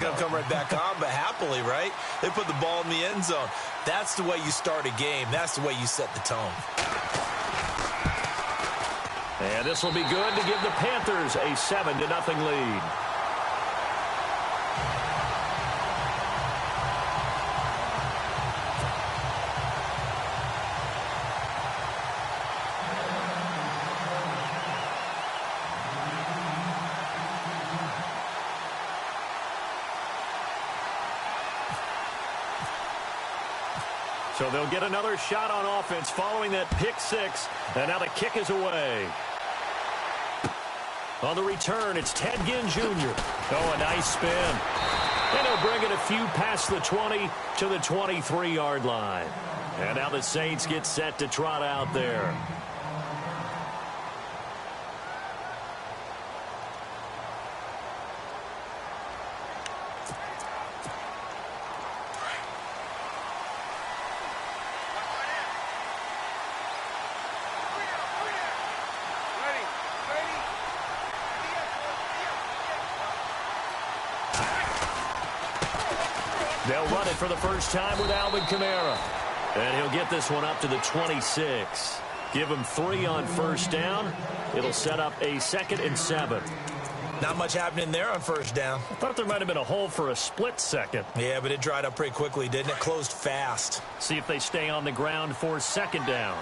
going to come right back on, but happily, right? They put the ball in the end zone. That's the way you start a game. That's the way you set the tone. And this will be good to give the Panthers a 7-0 lead. So they'll get another shot on offense following that pick six. And now the kick is away. On the return, it's Ted Ginn Jr. Oh, a nice spin. And he'll bring it a few past the 20 to the 23-yard line. And now the Saints get set to trot out there. They'll run it for the first time with Alvin Kamara. And he'll get this one up to the 26. Give him 3 on first down. It'll set up a 2nd and 7. Not much happening there on first down. I thought there might have been a hole for a split second. Yeah, but it dried up pretty quickly, didn't it? Closed fast. See if they stay on the ground for 2nd down.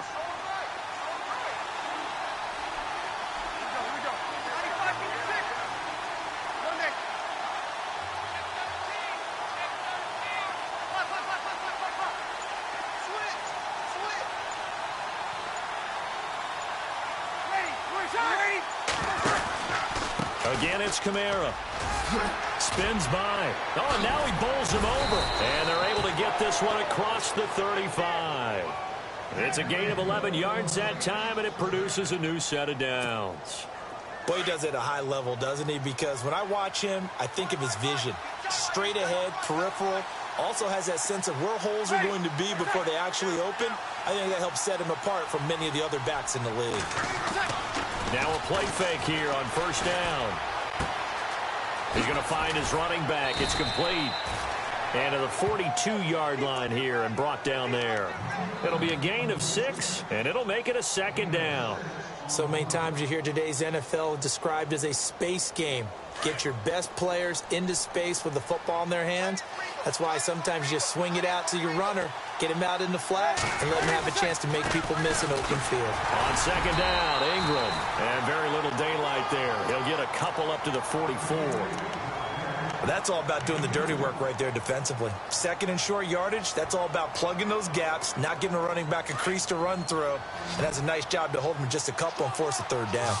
Again, it's Kamara. Spins by. Oh, and now he bowls him over. And they're able to get this one across the 35. It's a gain of 11 yards that time, and it produces a new set of downs. Well, he does it at a high level, doesn't he? Because when I watch him, I think of his vision. Straight ahead, peripheral. Also has that sense of where holes are going to be before they actually open. I think that helps set him apart from many of the other backs in the league. Now a play fake here on first down. He's going to find his running back. It's complete. And to the 42-yard line here and brought down there. It'll be a gain of 6, and it'll make it a 2nd down. So many times you hear today's NFL described as a space game. Get your best players into space with the football in their hands. That's why sometimes you just swing it out to your runner, get him out in the flat, and let him have a chance to make people miss an open field. On 2nd down, Ingram. And very little daylight there. He'll get a couple up to the 44. That's all about doing the dirty work right there defensively. 2nd and short yardage, that's all about plugging those gaps, not giving a running back a crease to run through. And that's a nice job to hold him just a couple and force a 3rd down.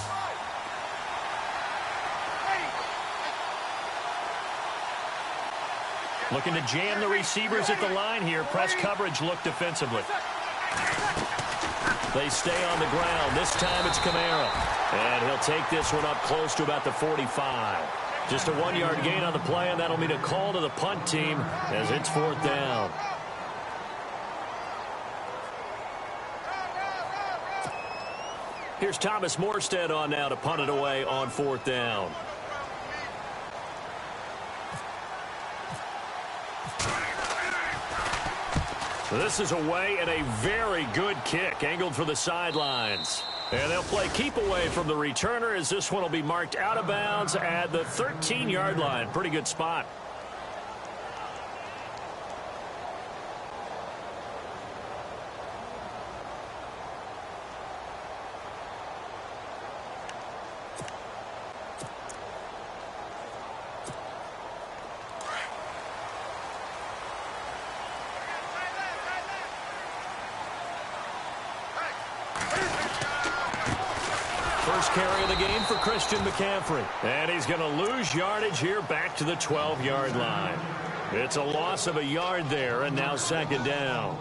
Looking to jam the receivers at the line here. Press coverage look defensively. They stay on the ground. This time it's Kamara. And he'll take this one up close to about the 45. Just a 1-yard gain on the play, and that'll mean a call to the punt team as it's 4th down. Here's Thomas Morstead on now to punt it away on 4th down. This is away and a very good kick angled for the sidelines. And they'll play keep away from the returner as this one will be marked out of bounds at the 13-yard line. Pretty good spot. First carry of the game for Christian McCaffrey. And he's going to lose yardage here back to the 12-yard line. It's a loss of a yard there, and now 2nd down.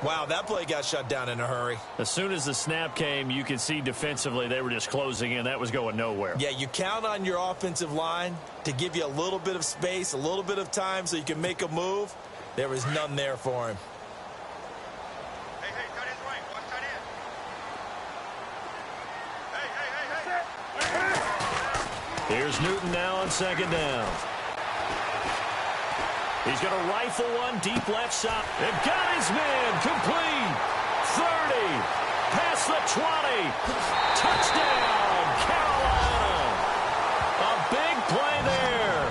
Wow, that play got shut down in a hurry. As soon as the snap came, you could see defensively they were just closing in. That was going nowhere. Yeah, you count on your offensive line to give you a little bit of space, a little bit of time so you can make a move. There was none there for him. Here's Newton now on 2nd down. He's going to rifle one deep left side. And got his man complete. 30. Past the 20. Touchdown, Carolina. A big play there.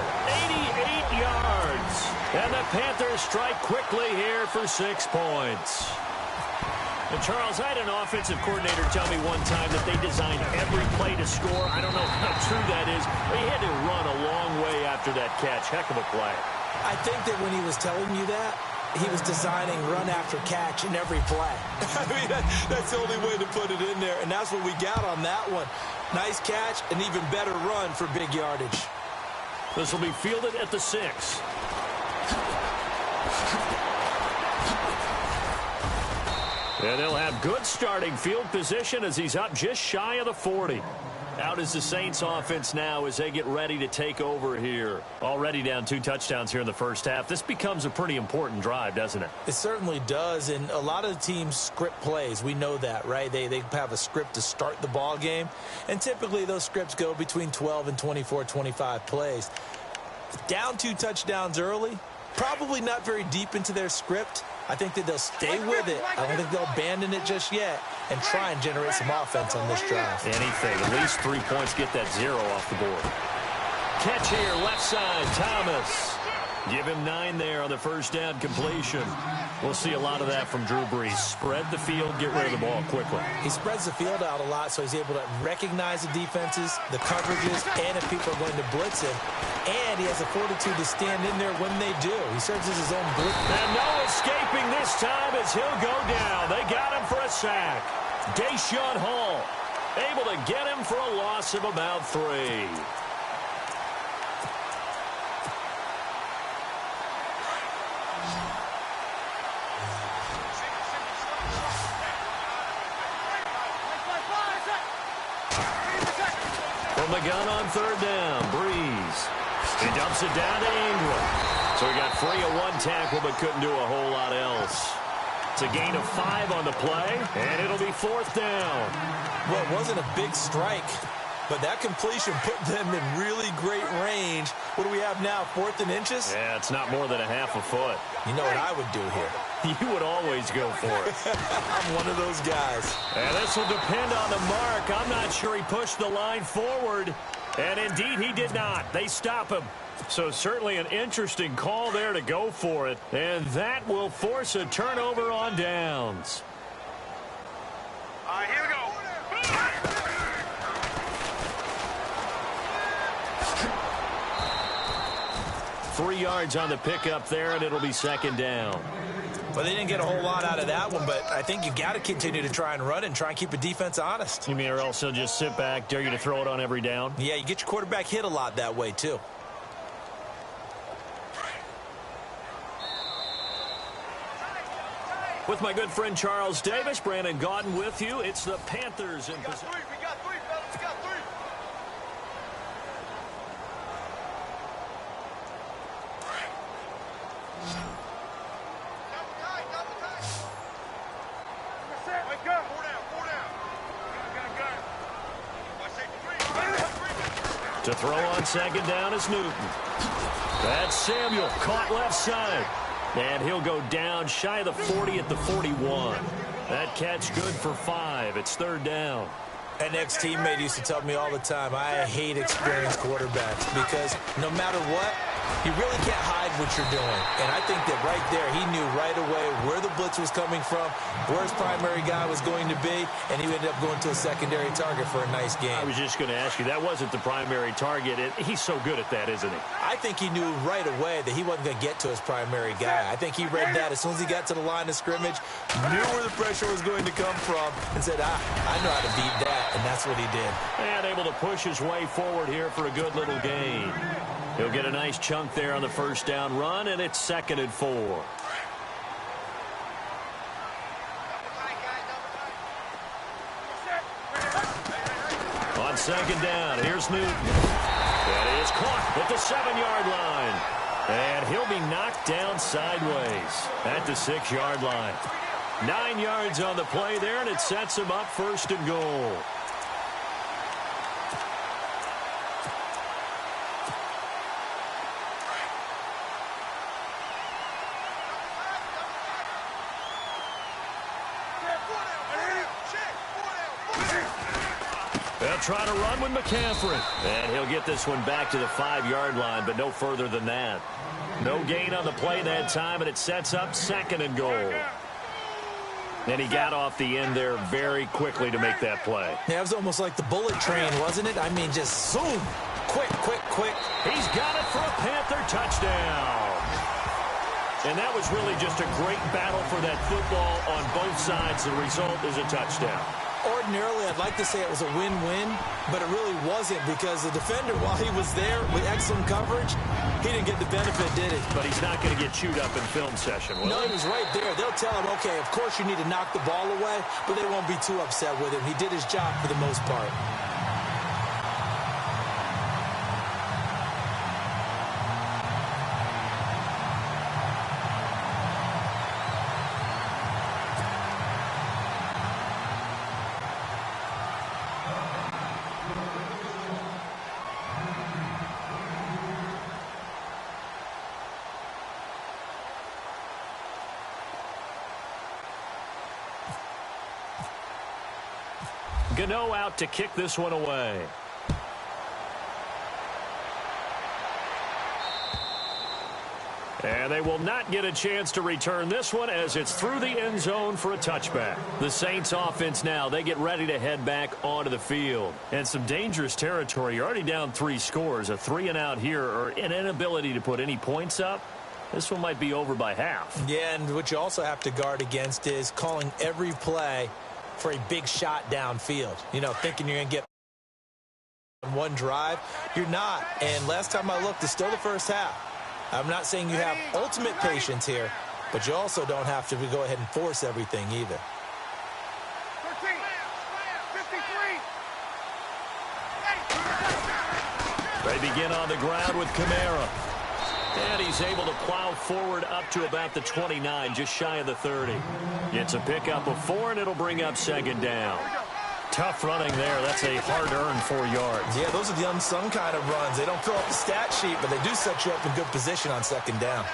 88 yards. And the Panthers strike quickly here for 6 points. And Charles, I had an offensive coordinator tell me one time that they designed every play to score. I don't know how true that is. They had to run a long way after that catch. Heck of a play. I think that when he was telling you that, he was designing run after catch in every play. I mean, that's the only way to put it in there, and that's what we got on that one. Nice catch, an even better run for big yardage. This will be fielded at the 6. And they'll have good starting field position as he's up just shy of the 40. Out is the Saints offense now as they get ready to take over here. Already down 2 touchdowns here in the first half. This becomes a pretty important drive, doesn't it? It certainly does, and a lot of the teams script plays. We know that, right? They have a script to start the ball game, and typically those scripts go between 12 and 24, 25 plays. Down 2 touchdowns early, probably not very deep into their script. I think that they'll stay with it. I don't think they'll abandon it just yet and try and generate some offense on this drive. Anything. At least 3 points. Get that 0 off the board. Catch here, left side, Thomas. Give him 9 there on the first down completion. We'll see a lot of that from Drew Brees. Spread the field, get rid of the ball quickly. He spreads the field out a lot, so he's able to recognize the defenses, the coverages, and if people are going to blitz him. And he has the fortitude to stand in there when they do. He serves as his own blitz. And no escaping this time as he'll go down. They got him for a sack. Deshaun Hall able to get him for a loss of about 3. From the gun on 3rd down, Brees. He dumps it down to Ingram. So he got free of 1 tackle but couldn't do a whole lot else. It's a gain of 5 on the play, and it'll be 4th down. Well, it wasn't a big strike, but that completion put them in really great range. What do we have now, 4th and inches? Yeah, it's not more than a half a foot. You know what I would do here? You would always go for it. I'm one of those guys. And this will depend on the mark. I'm not sure he pushed the line forward. And indeed, he did not. They stop him. So certainly an interesting call there to go for it. And that will force a turnover on downs. All right, here we go. 3 yards on the pickup there, and it'll be 2nd down. Well, they didn't get a whole lot out of that one, but I think you got to continue to try and run and try and keep the defense honest. You mean or else he'll just sit back, dare you to throw it on every down? Yeah, you get your quarterback hit a lot that way, too. With my good friend Charles Davis, Brandon Gaudin with you. It's the Panthers in possession. We got 3, fellas. We got 3. Wake up. 4 down. To throw on 2nd down is Newton. That's Samuel, caught left side. And he'll go down shy of the 40 at the 41. That catch good for 5. It's 3rd down. An ex-teammate used to tell me all the time, I hate experienced quarterbacks because no matter what, you really can't hide what you're doing. And I think that right there, he knew right away where the blitz was coming from, where his primary guy was going to be, and he ended up going to a secondary target for a nice game. I was just going to ask you, that wasn't the primary target. He's so good at that, isn't he? I think he knew right away that he wasn't going to get to his primary guy. I think he read that as soon as he got to the line of scrimmage, knew where the pressure was going to come from, and said, I know how to beat that, and that's what he did. And able to push his way forward here for a good little gain. He'll get a nice chunk there on the first down run, and it's 2nd and 4. On 2nd down, here's Newton. That is caught at the 7-yard line. And he'll be knocked down sideways at the 6-yard line. 9 yards on the play there, and it sets him up 1st and goal. They'll try to run with McCaffrey. And he'll get this one back to the 5-yard line, but no further than that. No gain on the play that time, and it sets up 2nd and goal. And he got off the end there very quickly to make that play. Yeah, it was almost like the bullet train, wasn't it? I mean, just zoom. Quick, quick, quick. He's got it for a Panther touchdown. And that was really just a great battle for that football on both sides. The result is a touchdown. Ordinarily, I'd like to say it was a win-win, but it really wasn't because the defender, while he was there with excellent coverage, he didn't get the benefit, did he? But he's not going to get chewed up in film session, will No, he was right there. They'll tell him, okay, of course you need to knock the ball away, but they won't be too upset with him. He did his job for the most part. Gano out to kick this one away. And they will not get a chance to return this one as it's through the end zone for a touchback. The Saints offense now, they get ready to head back onto the field. And some dangerous territory. You're already down 3 scores. A 3-and-out here or an inability to put any points up. This one might be over by half. Yeah, and what you also have to guard against is calling every play for a big shot downfield. You know, thinking you're going to get one drive. You're not. And last time I looked, it's still the first half. I'm not saying you have ultimate patience here, but you also don't have to go ahead and force everything either. 13, 53. They begin on the ground with Kamara. And he's able to plow forward up to about the 29, just shy of the 30. Gets a pickup of 4, and it'll bring up 2nd down. Tough running there. That's a hard-earned 4 yards. Yeah, those are the unsung kind of runs. They don't fill up the stat sheet, but they do set you up in good position on 2nd down.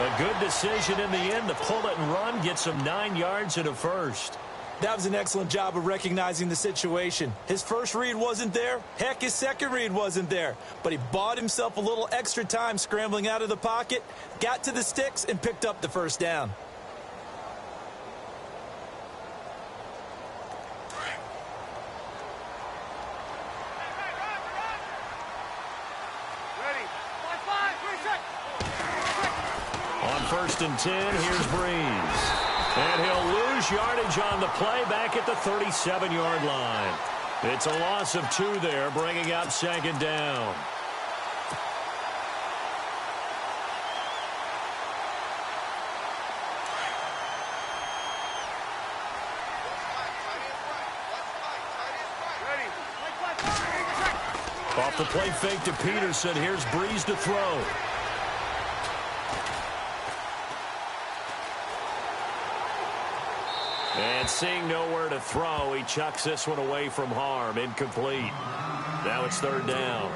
A good decision in the end to pull it and run, get some 9 yards and a first. That was an excellent job of recognizing the situation. His first read wasn't there. Heck, his second read wasn't there. But he bought himself a little extra time scrambling out of the pocket, got to the sticks, and picked up the first down. On 1st and 10, here's Breeze. And he'll lose yardage on the play back at the 37-yard line. It's a loss of 2 there, bringing up 2nd down. Off the play fake to Peterson. Here's Breeze to throw. And seeing nowhere to throw, he chucks this one away from harm. Incomplete. Now it's 3rd down.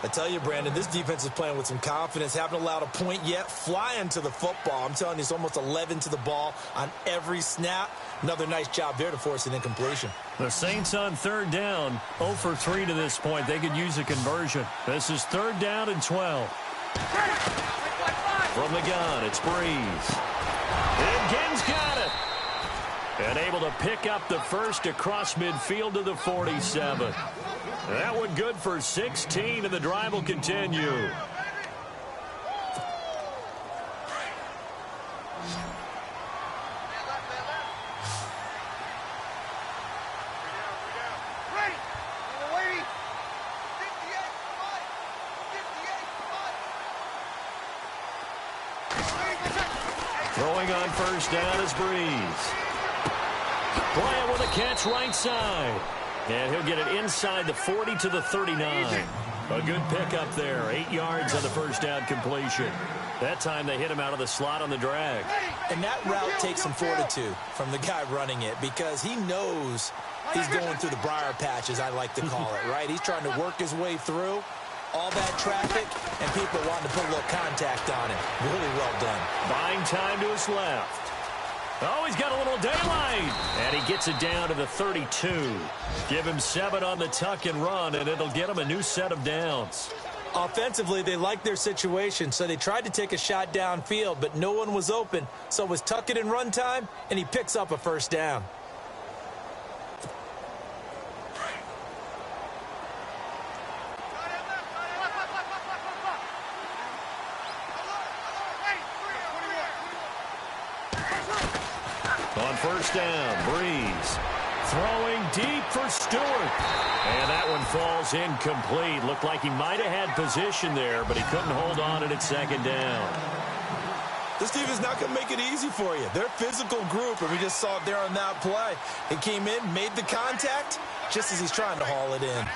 I tell you, Brandon, this defense is playing with some confidence. Haven't allowed a point yet. Flying to the football. I'm telling you, it's almost 11 to the ball on every snap. Another nice job there to force an incompletion. The Saints on 3rd down. 0 for 3 to this point. They could use a conversion. This is 3rd down and 12. From the gun, it's Breeze. And Gen's got it. And able to pick up the first across midfield to the 47. That one good for 16, and the drive will continue. Throwing on 1st down is Breeze. Bryant with a catch right side. And he'll get it inside the 40 to the 39. A good pickup there. 8 yards on the 1st down completion. That time they hit him out of the slot on the drag. And that route takes some fortitude from the guy running it because he knows he's going through the briar patch, as I like to call it, right? He's trying to work his way through all that traffic and people wanting to put a little contact on him. Really well done. Buying time to his left. Oh, he's got a little daylight. And he gets it down to the 32. Give him 7 on the tuck and run, and it'll get him a new set of downs. Offensively, they liked their situation, so they tried to take a shot downfield, but no one was open. So it was tuck it and run time, and he picks up a first down. On first down, Breeze throwing deep for Stewart. And that one falls incomplete. Looked like he might have had position there, but he couldn't hold on at its second down. This team is not going to make it easy for you. They're a physical group, and we just saw it there on that play. He came in, made the contact, just as he's trying to haul it in.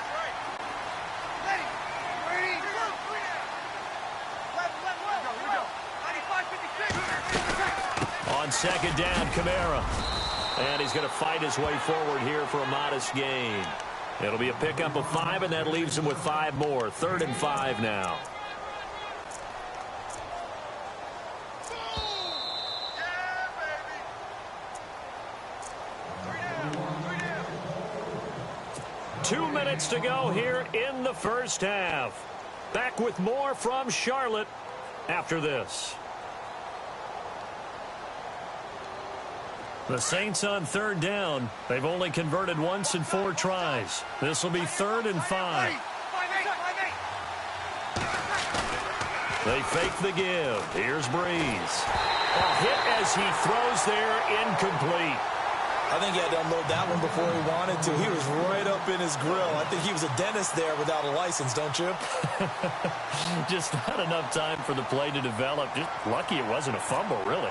On second down, Kamara. And he's going to fight his way forward here for a modest gain. It'll be a pickup of 5, and that leaves him with 5 more. 3rd and 5 now. Two minutes to go here in the first half. Back with more from Charlotte after this. The Saints on 3rd down. They've only converted once in 4 tries. This will be 3rd and 5. They fake the give. Here's Breeze. A hit as he throws there, incomplete. I think he had to unload that one before he wanted to. He was right up in his grill. I think he was a dentist there without a license, don't you? Just not enough time for the play to develop. Just lucky it wasn't a fumble, really.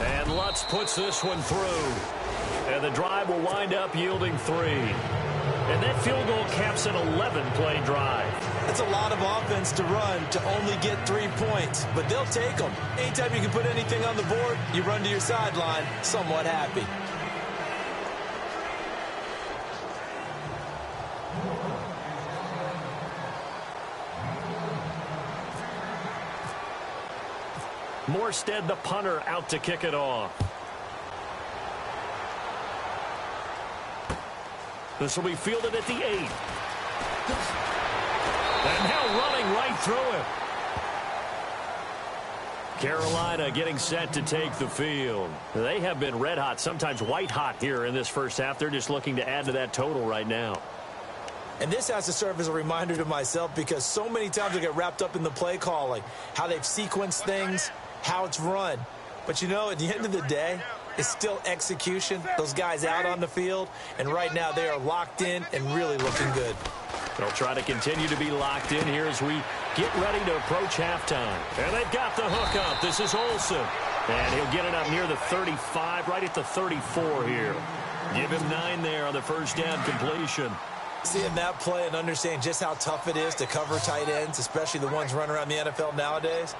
And Lutz puts this one through. And the drive will wind up yielding 3. And that field goal caps an 11-play drive. That's a lot of offense to run to only get 3 points, but they'll take them. Anytime you can put anything on the board, you run to your sideline somewhat happy. Morstead, the punter, out to kick it off. This will be fielded at the 8. And now running right through it. Carolina getting set to take the field. They have been red hot, sometimes white hot here in this first half. They're just looking to add to that total right now. And this has to serve as a reminder to myself because so many times I get wrapped up in the play calling, how they've sequenced things, how it's run. But, you know, at the end of the day, it's still execution. Those guys out on the field, and right now they are locked in and really looking good. They'll try to continue to be locked in here as we get ready to approach halftime. And they've got the hook up. This is Olsen. And he'll get it up near the 35, right at the 34 here. Give him 9 there on the first down completion. Seeing that play and understanding just how tough it is to cover tight ends, especially the ones running around the NFL nowadays,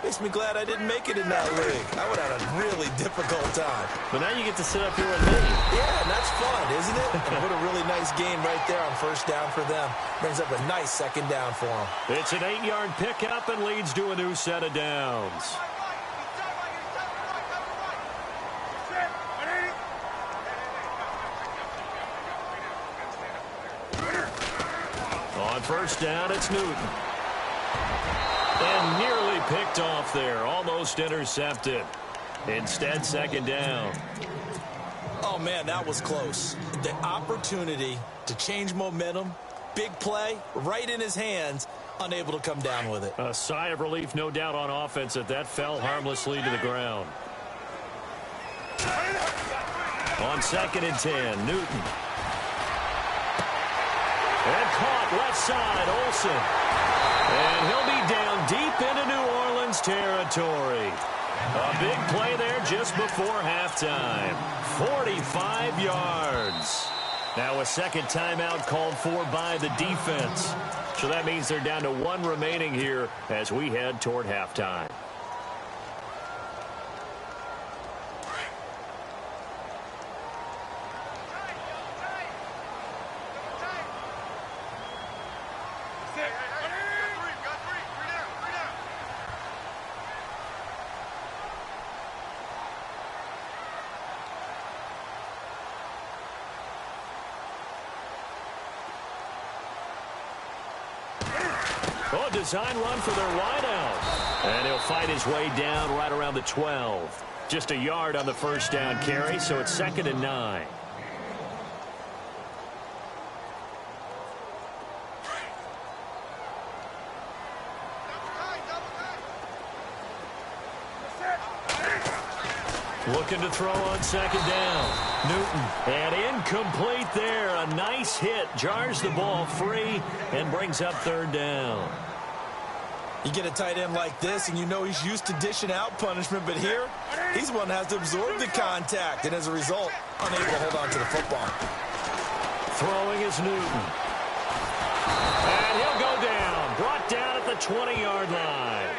makes me glad I didn't make it in that league. I would have a really difficult time. But now you get to sit up here with me. Yeah, and that's fun, isn't it? And what a really nice game right there on first down for them. Brings up a nice second down for them. It's an 8-yard pickup and leads to a new set of downs. On first down, it's Newton. And nearly picked off there. Almost intercepted. Instead, second down. Oh, man, that was close. The opportunity to change momentum, big play, right in his hands, unable to come down with it. A sigh of relief, no doubt, on offense that fell harmlessly to the ground. On 2nd and 10, Newton. And caught left side, Olsen. And he'll be down deep into New Orleans territory. A big play there just before halftime. 45 yards. Now a second timeout called for by the defense. So that means they're down to 1 remaining here as we head toward halftime. Oh, design run for their wideout. And he'll fight his way down right around the 12. Just a yard on the first down carry, so it's 2nd and 9. Looking to throw on 2nd down. Newton. And incomplete there. A nice hit. Jars the ball free and brings up 3rd down. You get a tight end like this, and you know he's used to dishing out punishment, but here, he's one that has to absorb the contact, and as a result, unable to hold on to the football. Throwing is Newton. And he'll go down. Brought down at the 20-yard line.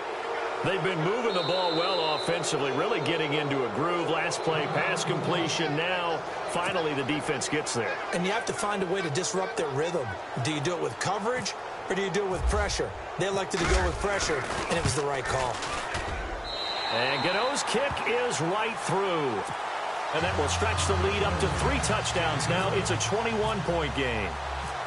They've been moving the ball well offensively, really getting into a groove. Last play, pass completion. Now, finally, the defense gets there. And you have to find a way to disrupt their rhythm. Do you do it with coverage, or do you do it with pressure? They elected to go with pressure, and it was the right call. And Gano's kick is right through. And that will stretch the lead up to 3 touchdowns now. It's a 21-point game.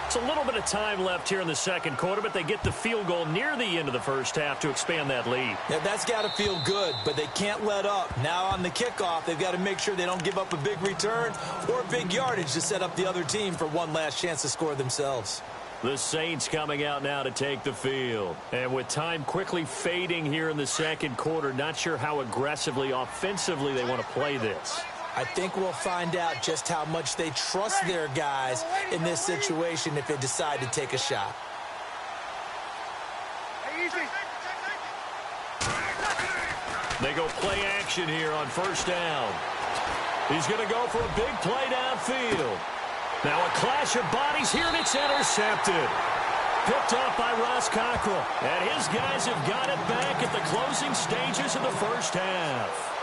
It's a little bit of time left here in the second quarter, but they get the field goal near the end of the first half to expand that lead. Yeah, that's got to feel good, but they can't let up. Now on the kickoff, they've got to make sure they don't give up a big return or big yardage to set up the other team for one last chance to score themselves. The Saints coming out now to take the field. And with time quickly fading here in the second quarter, not sure how aggressively, offensively they want to play this. I think we'll find out just how much they trust their guys in this situation if they decide to take a shot. They go play action here on first down. He's going to go for a big play downfield. Now a clash of bodies here, and it's intercepted. Picked off by Ross Cockrell. And his guys have got it back at the closing stages of the first half.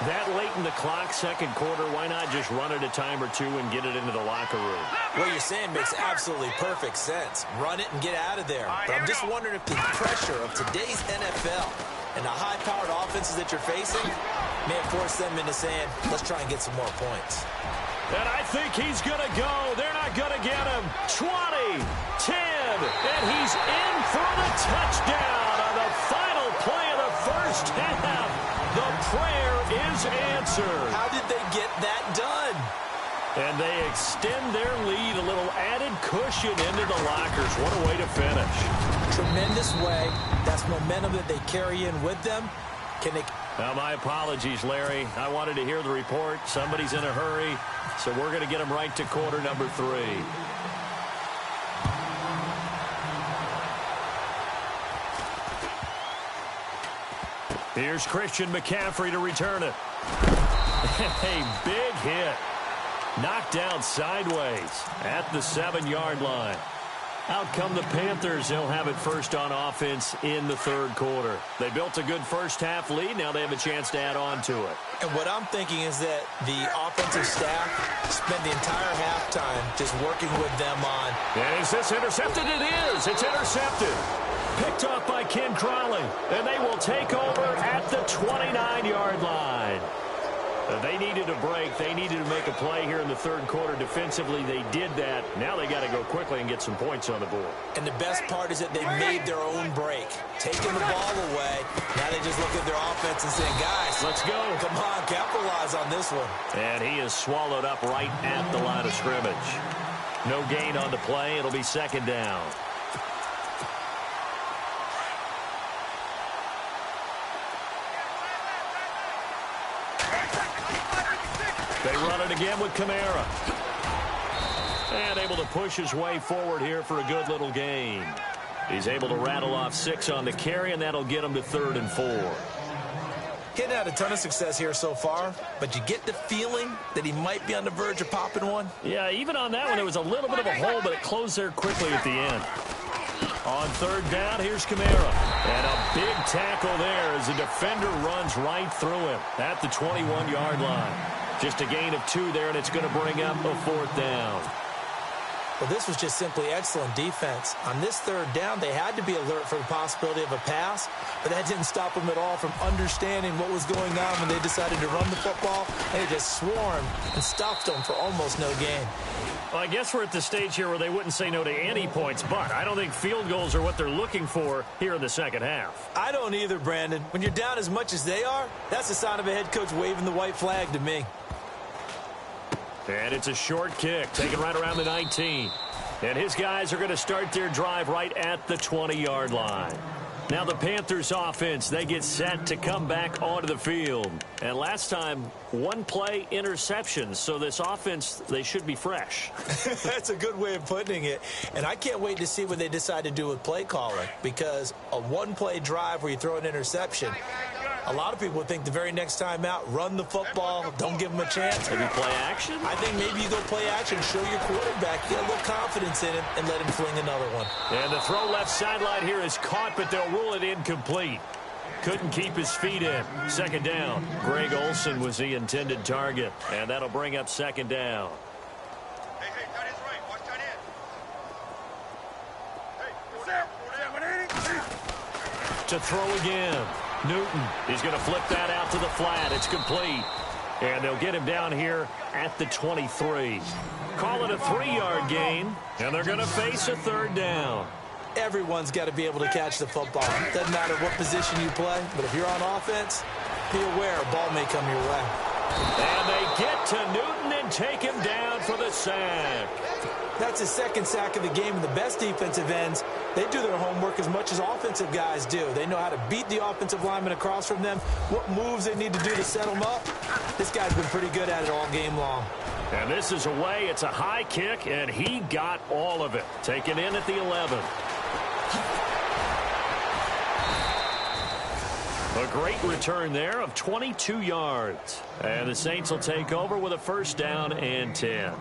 That late in the clock, second quarter, why not just run it a time or two and get it into the locker room? What you're saying makes absolutely perfect sense. Run it and get out of there. But I'm just wondering if the pressure of today's NFL and the high-powered offenses that you're facing may have forced them into saying, let's try and get some more points. And I think he's going to go. They're not going to get him. 20, 10, and he's in for the touchdown on the final play of the first half. The prayer is answered. How did they get that done? And they extend their lead, a little added cushion into the lockers. What a way to finish. Tremendous way. That's momentum that they carry in with them. Can they... Now, my apologies, Larry. I wanted to hear the report. Somebody's in a hurry, so we're going to get him right to quarter number 3. Here's Christian McCaffrey to return it. A big hit. Knocked down sideways at the 7-yard line. Out come the Panthers. They'll have it first on offense in the third quarter. They built a good first-half lead. Now they have a chance to add on to it. And what I'm thinking is that the offensive staff spent the entire halftime just working with them on. And is this intercepted? It is. It's intercepted. Picked off by Ken Crawley. And they will take over at the 29-yard line. They needed a break. They needed to make a play here in the third quarter. Defensively, they did that. Now they got to go quickly and get some points on the board. And the best part is that they made their own break. Taking the ball away. Now they just look at their offense and saying, guys, let's go. Come on, capitalize on this one. And he is swallowed up right at the line of scrimmage. No gain on the play. It'll be second down. They run it again with Kamara. And able to push his way forward here for a good little gain. He's able to rattle off 6 on the carry, and that'll get him to 3rd and 4. He hadn't had a ton of success here so far, but you get the feeling that he might be on the verge of popping one. Yeah, even on that one, there was a little bit of a hole, but it closed there quickly at the end. On third down, here's Kamara. And a big tackle there as the defender runs right through him at the 21-yard line. Just a gain of 2 there, and it's going to bring up a 4th down. Well, this was just simply excellent defense. On this third down, they had to be alert for the possibility of a pass, but that didn't stop them at all from understanding what was going on when they decided to run the football, and they just swarmed and stopped them for almost no gain. Well, I guess we're at the stage here where they wouldn't say no to any points, but I don't think field goals are what they're looking for here in the second half. I don't either, Brandon. When you're down as much as they are, that's the sign of a head coach waving the white flag to me. And it's a short kick, taken right around the 19. And his guys are going to start their drive right at the 20-yard line. Now the Panthers offense, they get set to come back onto the field. And last time, one play interception. So this offense, they should be fresh. That's a good way of putting it. And I can't wait to see what they decide to do with play calling. Because a one-play drive where you throw an interception, a lot of people would think the very next time out, run the football, don't give them a chance. Maybe play action? I think maybe you go play action, show your quarterback, get a little confidence in him, and let him fling another one. And the throw left sideline here is caught, but they'll rule it incomplete. Couldn't keep his feet in. Second down. Greg Olsen was the intended target, and that'll bring up second down. Hey, that is right. Watch that in. Hey, To throw again. Newton. He's going to flip that out to the flat. It's complete. And they'll get him down here at the 23. Call it a 3-yard gain, and they're going to face a third down. Everyone's got to be able to catch the football. Doesn't matter what position you play, but if you're on offense, be aware a ball may come your way. And they get to Newton and take him down for the sack. That's his second sack of the game, and the best defensive ends, they do their homework as much as offensive guys do. They know how to beat the offensive lineman across from them, what moves they need to do to set them up. This guy's been pretty good at it all game long. And this is away. It's a high kick, and he got all of it. Taken in at the 11. A great return there of 22 yards. And the Saints will take over with a first down and 10.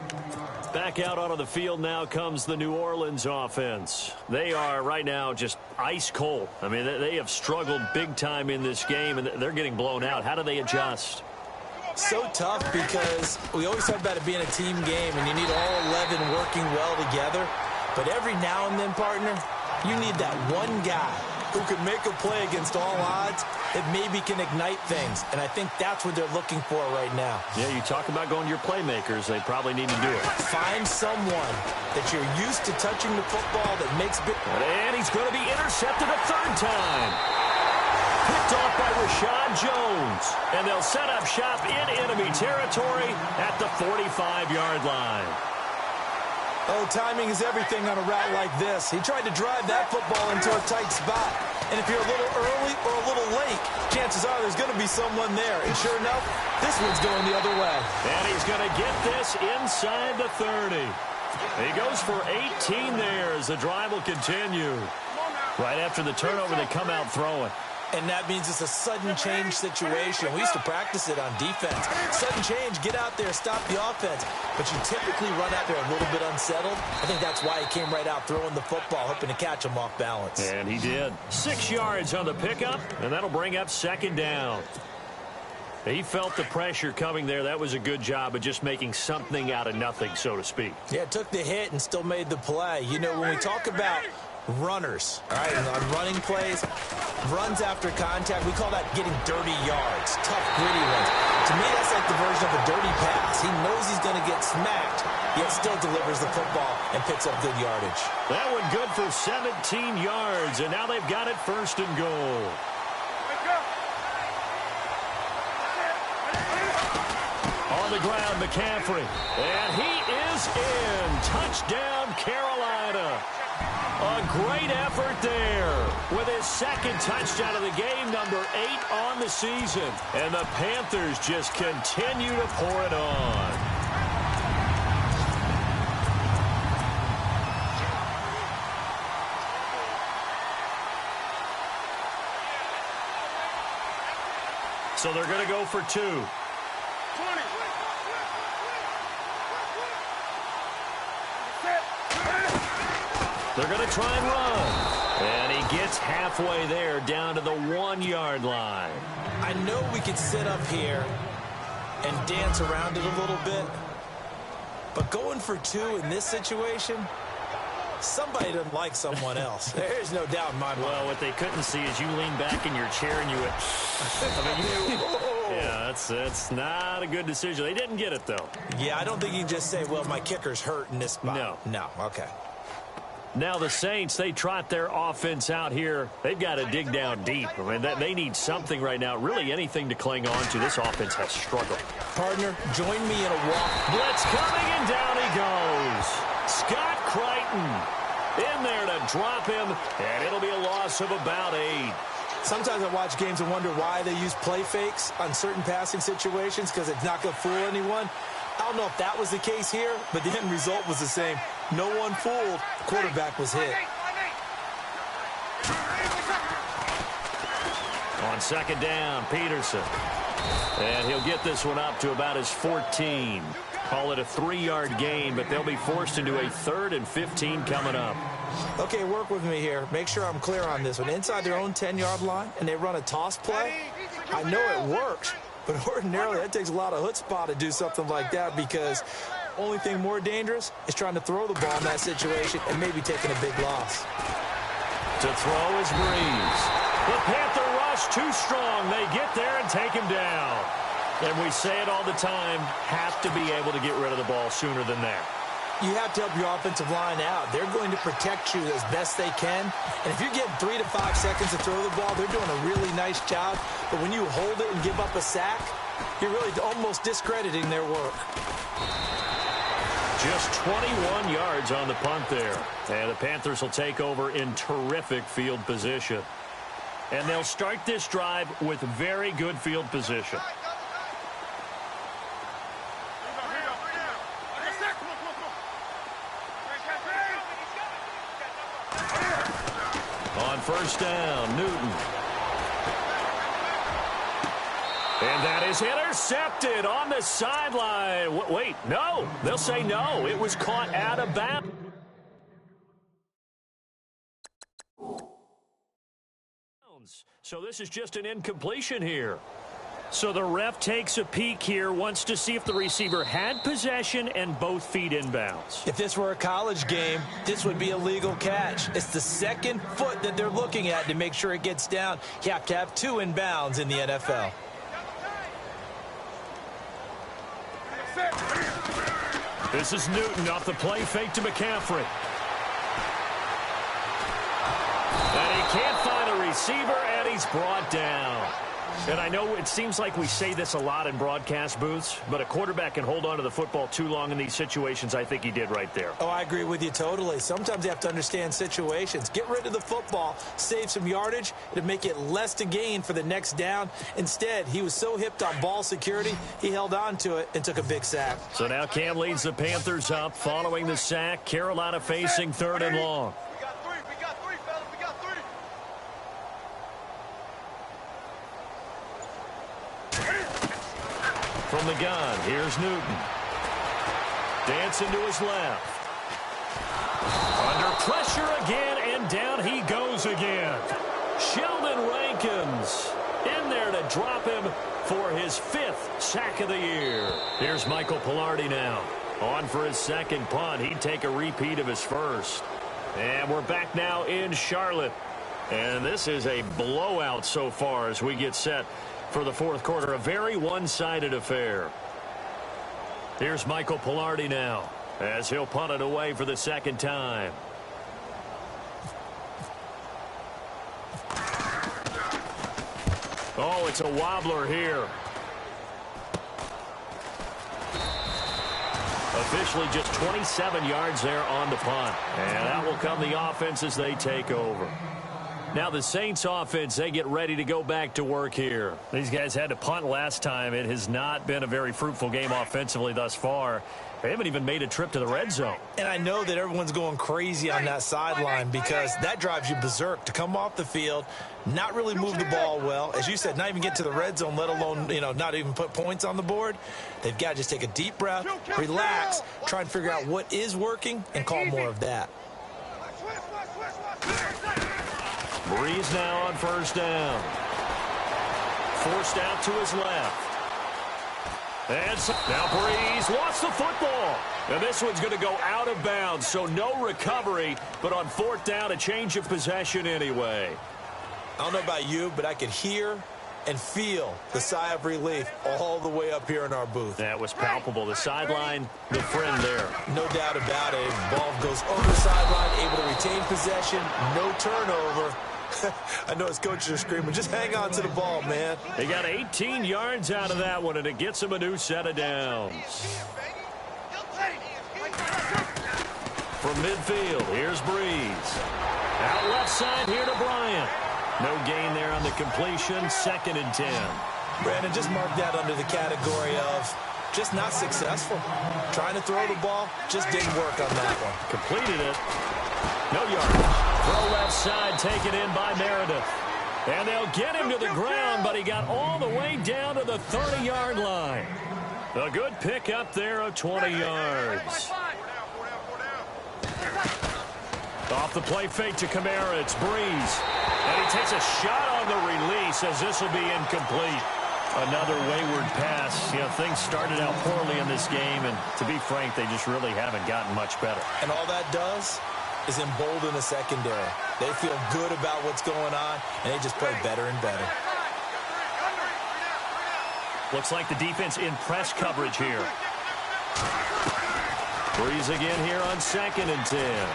Back out onto the field now comes the New Orleans offense. They are right now just ice cold. I mean, they have struggled big time in this game, and they're getting blown out. How do they adjust? So tough because we always talk about it being a team game, and you need all 11 working well together. But every now and then, partner, you need that one guy who can make a play against all odds that maybe can ignite things. And I think that's what they're looking for right now. Yeah, you talk about going to your playmakers. They probably need to do it. Find someone that you're used to touching the football that makes big. And he's going to be intercepted a third time. Picked off by Rashad Jones. And they'll set up shop in enemy territory at the 45-yard line. Oh, timing is everything on a route like this. He tried to drive that football into a tight spot. And if you're a little early or a little late, chances are there's going to be someone there. And sure enough, this one's going the other way. And he's going to get this inside the 30. He goes for 18 there as the drive will continue. Right after the turnover, they come out throwing. And that means it's a sudden change situation. We used to practice it on defense. Sudden change, get out there, stop the offense. But you typically run out there a little bit unsettled. I think that's why he came right out throwing the football, hoping to catch him off balance. And he did. 6 yards on the pickup, and that'll bring up second down. He felt the pressure coming there. That was a good job of just making something out of nothing, so to speak. Yeah, took the hit and still made the play. You know, when we talk about runners, all right, on running plays, runs after contact, we call that getting dirty yards, tough, gritty ones. To me, that's like the version of a dirty pass. He knows he's going to get smacked, yet still delivers the football and picks up good yardage. That one good for 17 yards, and now they've got it first and goal. On the ground, McCaffrey, and he is in. Touchdown, Carolina. A great effort there with his second touchdown of the game, number 8 on the season. And the Panthers just continue to pour it on. So they're going to go for 2. They're going to try and run. And he gets halfway there down to the 1-yard line. I know we could sit up here and dance around it a little bit, But going for 2 in this situation, somebody doesn't like someone else. There's no doubt in my mind. Well, what they couldn't see is you lean back in your chair and you went, yeah, that's not a good decision. They didn't get it, though. Yeah, I don't think you can just say, well, my kicker's hurt in this spot. No, okay. Now the Saints, they trot their offense out here. They've got to dig down deep. I mean, they need something right now, really anything to cling on to. This offense has struggled. Partner, join me in a walk. Blitz coming, and down he goes. Scott Crichton in there to drop him, and it'll be a loss of about 8. Sometimes I watch games and wonder why they use play fakes on certain passing situations, because it's not going to fool anyone. I don't know if that was the case here, but the end result was the same. No one fooled. The quarterback was hit. On second down, Peterson. And he'll get this one up to about his 14. Call it a 3-yard gain, but they'll be forced into a 3rd and 15 coming up. Okay, work with me here. Make sure I'm clear on this one. Inside their own 10-yard line, and they run a toss play. I know it works, but ordinarily that takes a lot of chutzpah to do something like that, because only thing more dangerous is trying to throw the ball in that situation and maybe taking a big loss. To throw is Breeze. The Panther rush too strong. They get there and take him down. And we say it all the time, have to be able to get rid of the ball sooner than that. You have to help your offensive line out. They're going to protect you as best they can. And if you're getting 3 to 5 seconds to throw the ball, they're doing a really nice job. But when you hold it and give up a sack, you're really almost discrediting their work. Just 21 yards on the punt there. And the Panthers will take over in terrific field position. And they'll start this drive with very good field position. On first down, Newton. And that is intercepted on the sideline. Wait, no. They'll say no. It was caught out of bounds. So this is just an incompletion here. So the ref takes a peek here, wants to see if the receiver had possession and both feet inbounds. If this were a college game, this would be a legal catch. It's the second foot that they're looking at to make sure it gets down. You have to have 2 inbounds in the NFL. This is Newton off the play fake to McCaffrey. And he can't find a receiver, and he's brought down. And I know it seems like we say this a lot in broadcast booths, but a quarterback can hold on to the football too long in these situations. I think he did right there. Oh, I agree with you totally. Sometimes you have to understand situations. Get rid of the football, save some yardage, it'll make it less to gain for the next down. Instead, he was so hipped on ball security, he held on to it and took a big sack. So now Cam leads the Panthers up following the sack. Carolina facing 3rd and long. From the gun, here's Newton. Dancing to his left. Under pressure again, and down he goes again. Sheldon Rankins in there to drop him for his 5th sack of the year. Here's Michael Pilardi now. On for his second punt. He'd take a repeat of his first. And we're back now in Charlotte. And this is a blowout so far as we get set for the 4th quarter. A very one-sided affair. Here's Michael Pilardi now as he'll punt it away for the 2nd time. Oh, it's a wobbler here. Officially just 27 yards there on the punt. And that will come the offense as they take over. Now the Saints offense, they get ready to go back to work here. These guys had to punt last time. It has not been a very fruitful game offensively thus far. They haven't even made a trip to the red zone. And I know that everyone's going crazy on that sideline because that drives you berserk to come off the field, not really move the ball well. As you said, not even get to the red zone, let alone, not even put points on the board. They've got to just take a deep breath, relax, try and figure out what is working, and call more of that. Breeze now on first down. Forced out to his left. And so, now Breeze lost the football. And this one's going to go out of bounds, so no recovery, but on fourth down, a change of possession anyway. I don't know about you, but I could hear and feel the sigh of relief all the way up here in our booth. That was palpable. The sideline, the friend there. No doubt about it. Ball goes over the sideline, able to retain possession, no turnover. I know his coaches are screaming, just hang on to the ball, man. They got 18 yards out of that one, and it gets them a new set of downs. From midfield, here's Breeze. Out left side here to Bryant. No gain there on the completion, 2nd and 10. Brandon, just marked that under the category of just not successful. Trying to throw the ball, just didn't work on that one. Completed it. No yardage. Throw left side, taken in by Meredith. And they'll get him to the ground, but he got all the way down to the 30-yard line. A good pick up there of 20 yards. Off the play fake to Kamara, it's Breeze. And he takes a shot on the release as this will be incomplete. Another wayward pass. You know, things started out poorly in this game, and to be frank, they just really haven't gotten much better. And all that does is embolden the secondary. They feel good about what's going on, and they just play better and better. Looks like the defense in press coverage here. Breeze again here on 2nd and 10.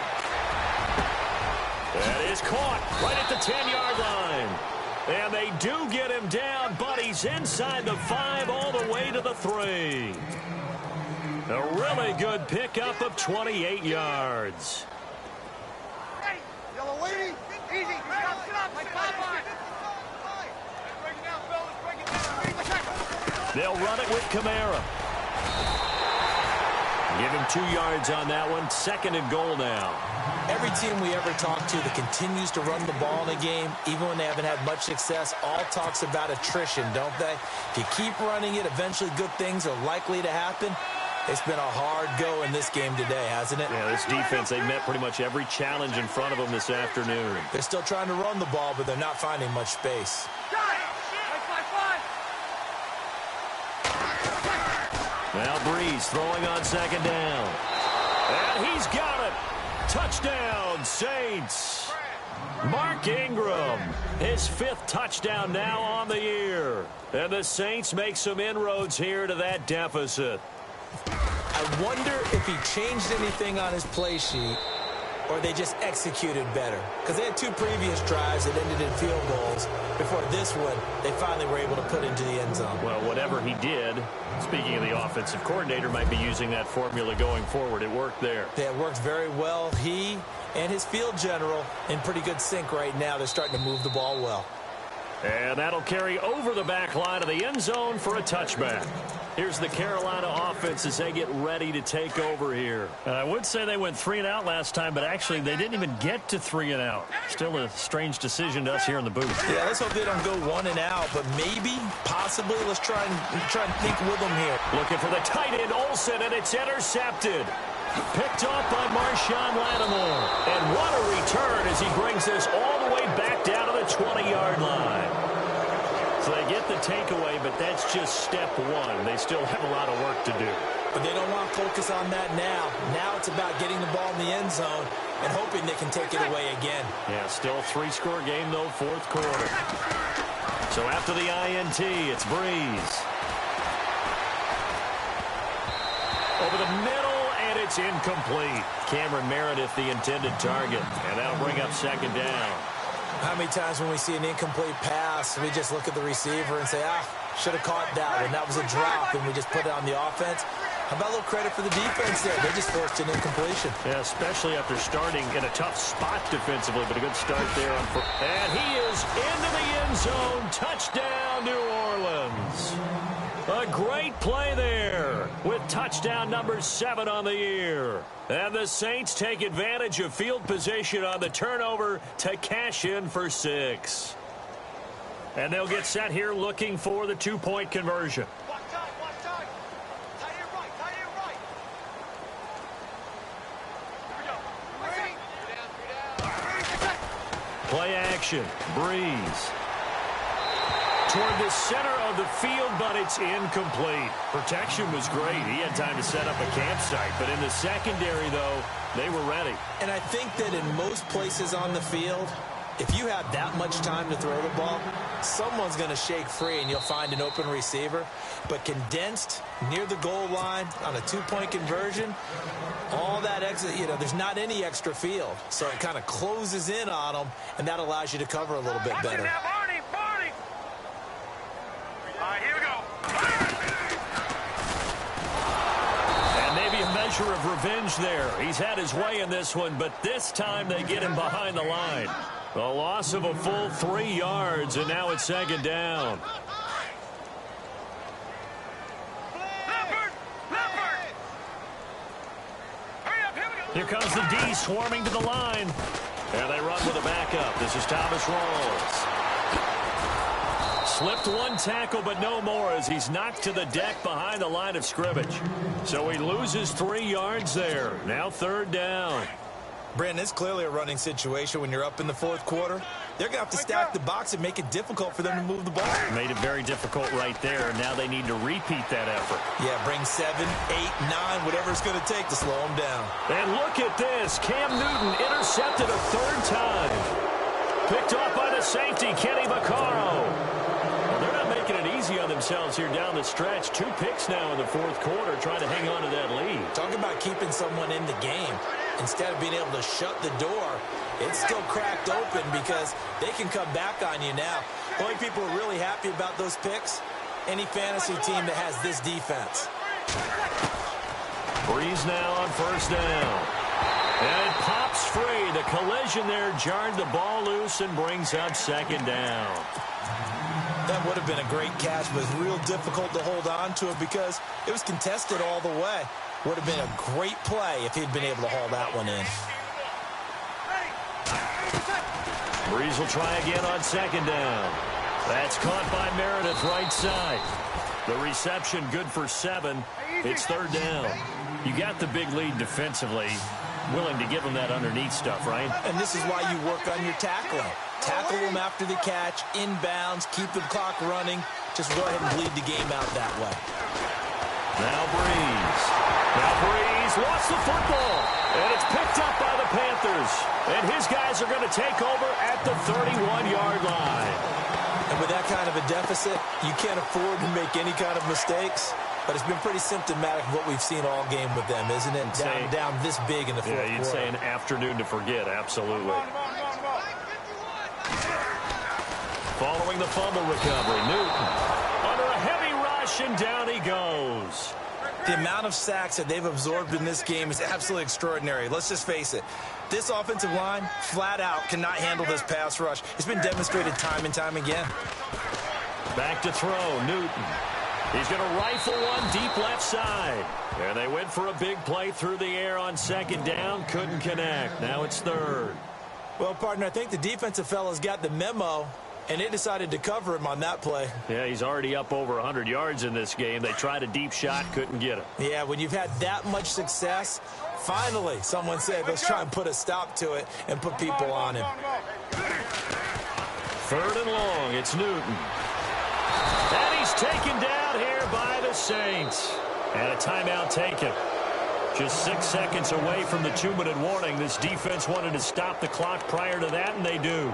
That is caught right at the 10-yard line. And they do get him down, but he's inside the 5 all the way to the 3. A really good pickup of 28 yards. Hey, yellow lady, easy. Sit up, like Popeye. Break it down, fellas, break it down. They'll run it with Kamara. Give him 2 yards on that one. 2nd and goal now. Every team we ever talk to that continues to run the ball in a game, even when they haven't had much success, all talks about attrition, don't they? If you keep running it, eventually good things are likely to happen. It's been a hard go in this game today, hasn't it? Yeah, this defense, they met pretty much every challenge in front of them this afternoon. They're still trying to run the ball, but they're not finding much space. Now Breeze throwing on 2nd down. And he's got it. Touchdown, Saints. Mark Ingram, his 5th touchdown now on the year. And the Saints make some inroads here to that deficit. I wonder if he changed anything on his play sheet or they just executed better. Because they had 2 previous drives that ended in field goals. Before this one, they finally were able to put into the end zone. Well, whatever he did, speaking of the offensive coordinator, might be using that formula going forward. It worked there. Yeah, it worked very well. He and his field general in pretty good sync right now. They're starting to move the ball well. And that'll carry over the back line of the end zone for a touchback. Here's the Carolina offense as they get ready to take over here. I would say they went 3 and out last time, but actually they didn't even get to 3 and out. Still a strange decision to us here in the booth. Yeah, let's hope they don't go 1 and out, but maybe, possibly, let's try and think with them here. Looking for the tight end, Olsen, and it's intercepted. Picked off by Marshawn Lattimore. And what a return as he brings this all the way back down to the 20-yard line. So they get the takeaway, but that's just step 1. They still have a lot of work to do. But they don't want to focus on that now. Now it's about getting the ball in the end zone and hoping they can take it away again. Yeah, still 3-score game, though, 4th quarter. So after the INT, it's Breeze. Over the middle, and it's incomplete. Cameron Meredith, the intended target, and that'll bring up 2nd down. How many times when we see an incomplete pass, we just look at the receiver and say, should have caught that one. That was a drop, and we just put it on the offense. How about a little credit for the defense there? They just forced an incompletion. Yeah, especially after starting in a tough spot defensively, but a good start there. And he is into the end zone. Touchdown, New Orleans. A great play there with touchdown number 7 on the year. And the Saints take advantage of field position on the turnover to cash in for 6. And they'll get set here looking for the 2-point conversion. Watch time. Tight end right. Here we go. Play action. Breeze. Toward the center of the field, but it's incomplete. Protection was great. He had time to set up a campsite. But in the secondary, though, they were ready. And I think that in most places on the field, if you have that much time to throw the ball, someone's going to shake free and you'll find an open receiver. But condensed near the goal line on a two-point conversion, all that exit, there's not any extra field. So it kind of closes in on them, and that allows you to cover a little bit better. Barney! All right, here we go. And maybe a measure of revenge there. He's had his way in this one, but this time they get him behind the line. A loss of a full 3 yards, and now it's second down. Here comes the D swarming to the line. And they run with a backup. This is Thomas Rawls. Slipped one tackle, but no more as he's knocked to the deck behind the line of scrimmage. So he loses 3 yards there. Now third down. Brandon, it's clearly a running situation when you're up in the fourth quarter. They're going to have to stack the box and make it difficult for them to move the ball. Made it very difficult right there. Now they need to repeat that effort. Yeah, bring 7, 8, 9, whatever it's going to take to slow them down. And look at this. Cam Newton intercepted a third time. Picked off by the safety, Kenny Vaccaro. Well, they're not making it easy on themselves here down the stretch. 2 picks now in the fourth quarter, trying to hang on to that lead. Talk about keeping someone in the game. Instead of being able to shut the door, it's still cracked open because they can come back on you now. The only people who are really happy about those picks, any fantasy team that has this defense. Breeze now on first down. And it pops free. The collision there jarred the ball loose and brings up second down. That would have been a great catch, but it's real difficult to hold on to it because it was contested all the way. Would have been a great play if he'd been able to haul that one in. Breeze will try again on second down. That's caught by Meredith right side. The reception good for 7. It's third down. You got the big lead defensively. Willing to give them that underneath stuff, right? And this is why you work on your tackling. Tackle them after the catch, inbounds, keep the clock running. Just go ahead and bleed the game out that way. Now Breeze lost the football, and it's picked up by the Panthers. And his guys are going to take over at the 31-yard line. And with that kind of a deficit, you can't afford to make any kind of mistakes. But it's been pretty symptomatic of what we've seen all game with them, isn't it? Down this big in the fourth quarter. Yeah, you'd say an afternoon to forget, absolutely. Following the fumble recovery, Newton under a heavy rush, and down he goes. The amount of sacks that they've absorbed in this game is absolutely extraordinary. Let's just face it. This offensive line, flat out, cannot handle this pass rush. It's been demonstrated time and time again. Back to throw, Newton. He's going to rifle one deep left side. And they went for a big play through the air on second down. Couldn't connect. Now it's third. Well, partner, I think the defensive fellas got the memo, and they decided to cover him on that play. Yeah, he's already up over 100 yards in this game. They tried a deep shot, couldn't get him. Yeah, when you've had that much success, finally someone said, let's try and put a stop to it and put people on him. Third and long, it's Newton. And he's taken down here by the Saints. And a timeout taken. Just 6 seconds away from the 2-minute warning. This defense wanted to stop the clock prior to that, and they do.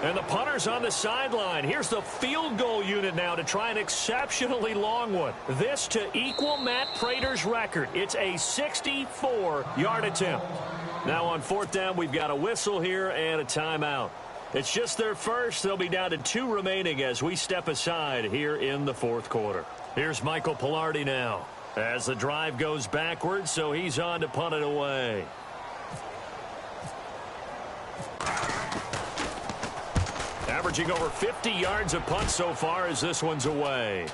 And the punter's on the sideline. Here's the field goal unit now to try an exceptionally long one. This to equal Matt Prater's record. It's a 64-yard attempt. Now on fourth down, we've got a whistle here and a timeout. It's just their first. They'll be down to 2 remaining as we step aside here in the fourth quarter. Here's Michael Pilardi now as the drive goes backwards, so he's on to punt it away. Averaging over 50 yards a punt so far as this one's away.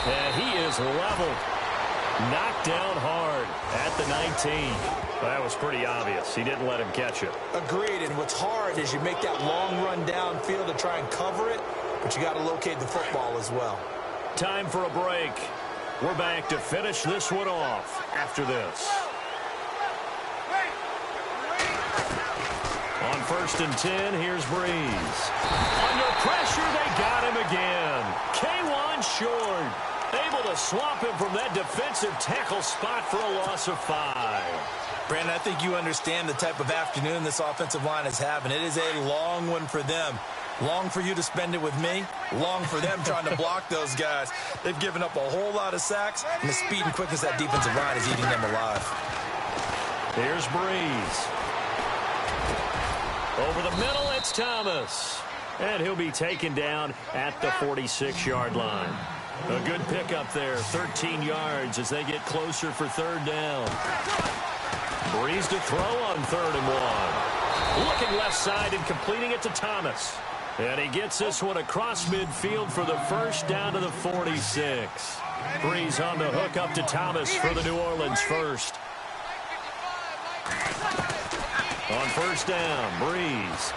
And he is leveled. Knocked down hard at the 19. That was pretty obvious. He didn't let him catch it. Agreed, and what's hard is you make that long run downfield to try and cover it, but you got to locate the football as well. Time for a break. We're back to finish this one off after this. On 1st and 10, here's Breeze. Under pressure, they got him again. K1 short. Able to swamp him from that defensive tackle spot for a loss of 5. Brandon, I think you understand the type of afternoon this offensive line is having. It is a long one for them. Long for you to spend it with me. Long for them trying to block those guys. They've given up a whole lot of sacks, and the speed and quickness of that defensive line is eating them alive. Here's Breeze. Over the middle, it's Thomas. And he'll be taken down at the 46-yard line. A good pickup there, 13 yards as they get closer for 3rd down. Breeze to throw on 3rd and 1. Looking left side and completing it to Thomas. And he gets this one across midfield for the 1st down to the 46. Breeze on the hook up to Thomas for the New Orleans 1st. On 1st down, Breeze.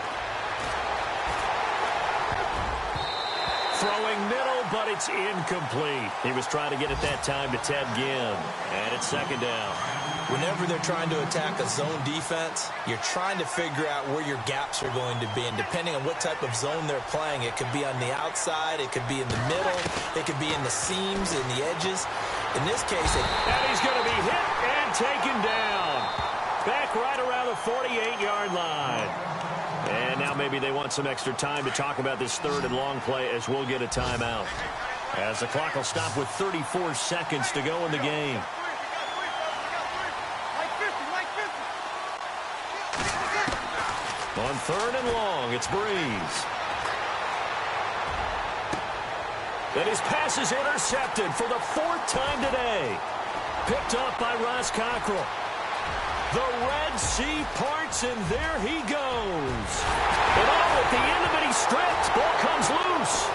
Throwing middle, but it's incomplete. He was trying to get it that time to Ted Ginn. And it's 2nd down. Whenever they're trying to attack a zone defense, you're trying to figure out where your gaps are going to be. And depending on what type of zone they're playing, it could be on the outside, it could be in the middle, it could be in the seams, in the edges. In this case, and he's going to be hit and taken down. Back right around the 48-yard line. And now maybe they want some extra time to talk about this 3rd and long play as we'll get a timeout. As the clock will stop with 34 seconds to go in the game. On 3rd and long, it's Breeze. And his pass is intercepted for the 4th time today. Picked up by Ross Cockrell. The Red Sea parts, and there he goes. And at the end of it, he's stripped. Ball comes loose.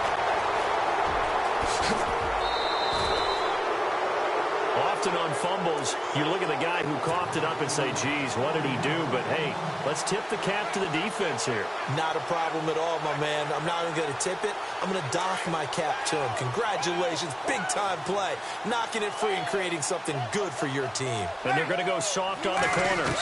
Often on fumbles, you look at the guy who coughed it up and say, geez, what did he do? But, hey, let's tip the cap to the defense here. Not a problem at all, my man. I'm not even going to tip it. I'm going to doff my cap to him. Congratulations. Big-time play. Knocking it free and creating something good for your team. And they're going to go soft on the corners.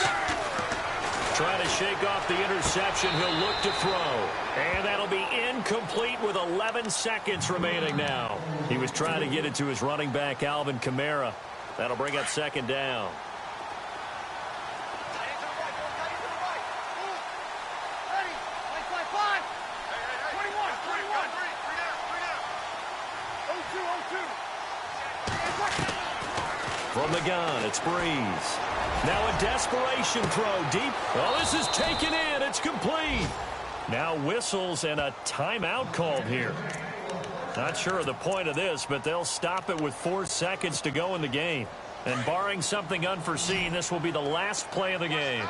Trying to shake off the interception. He'll look to throw. And that'll be incomplete with 11 seconds remaining now. He was trying to get it to his running back, Alvin Kamara. That'll bring up 2nd down. From the gun, it's Breeze. Now a desperation throw deep. Oh, this is taken in. It's complete. Now whistles and a timeout called here. Not sure of the point of this, but they'll stop it with 4 seconds to go in the game. And barring something unforeseen, this will be the last play of the game.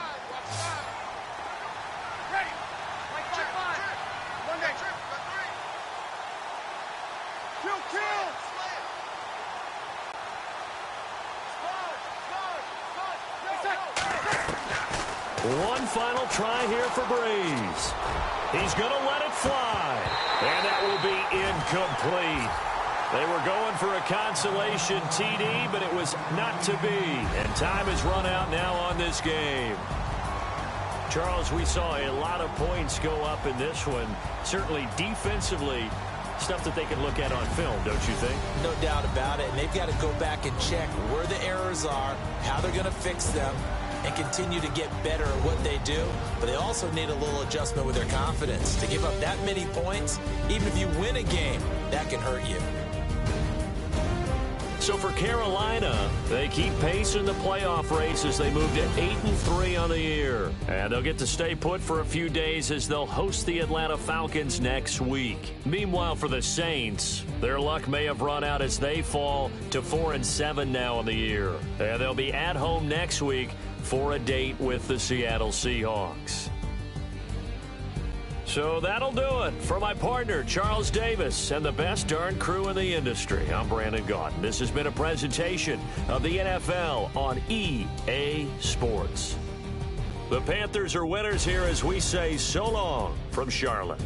One final try here for Breeze. He's going to let it fly. And that will be incomplete. They were going for a consolation TD, but it was not to be. And time has run out now on this game. Charles, we saw a lot of points go up in this one. Certainly defensively, stuff that they can look at on film, don't you think? No doubt about it. And they've got to go back and check where the errors are, how they're going to fix them, and continue to get better at what they do. But they also need a little adjustment with their confidence. To give up that many points, even if you win a game, that can hurt you. So for Carolina, they keep pace in the playoff race as they move to 8-3 on the year. And they'll get to stay put for a few days as they'll host the Atlanta Falcons next week. Meanwhile, for the Saints, their luck may have run out as they fall to 4-7 now on the year. And they'll be at home next week for a date with the Seattle Seahawks. So that'll do it for my partner, Charles Davis, and the best darn crew in the industry. I'm Brandon Gaudin. This has been a presentation of the NFL on EA Sports. The Panthers are winners here as we say so long from Charlotte.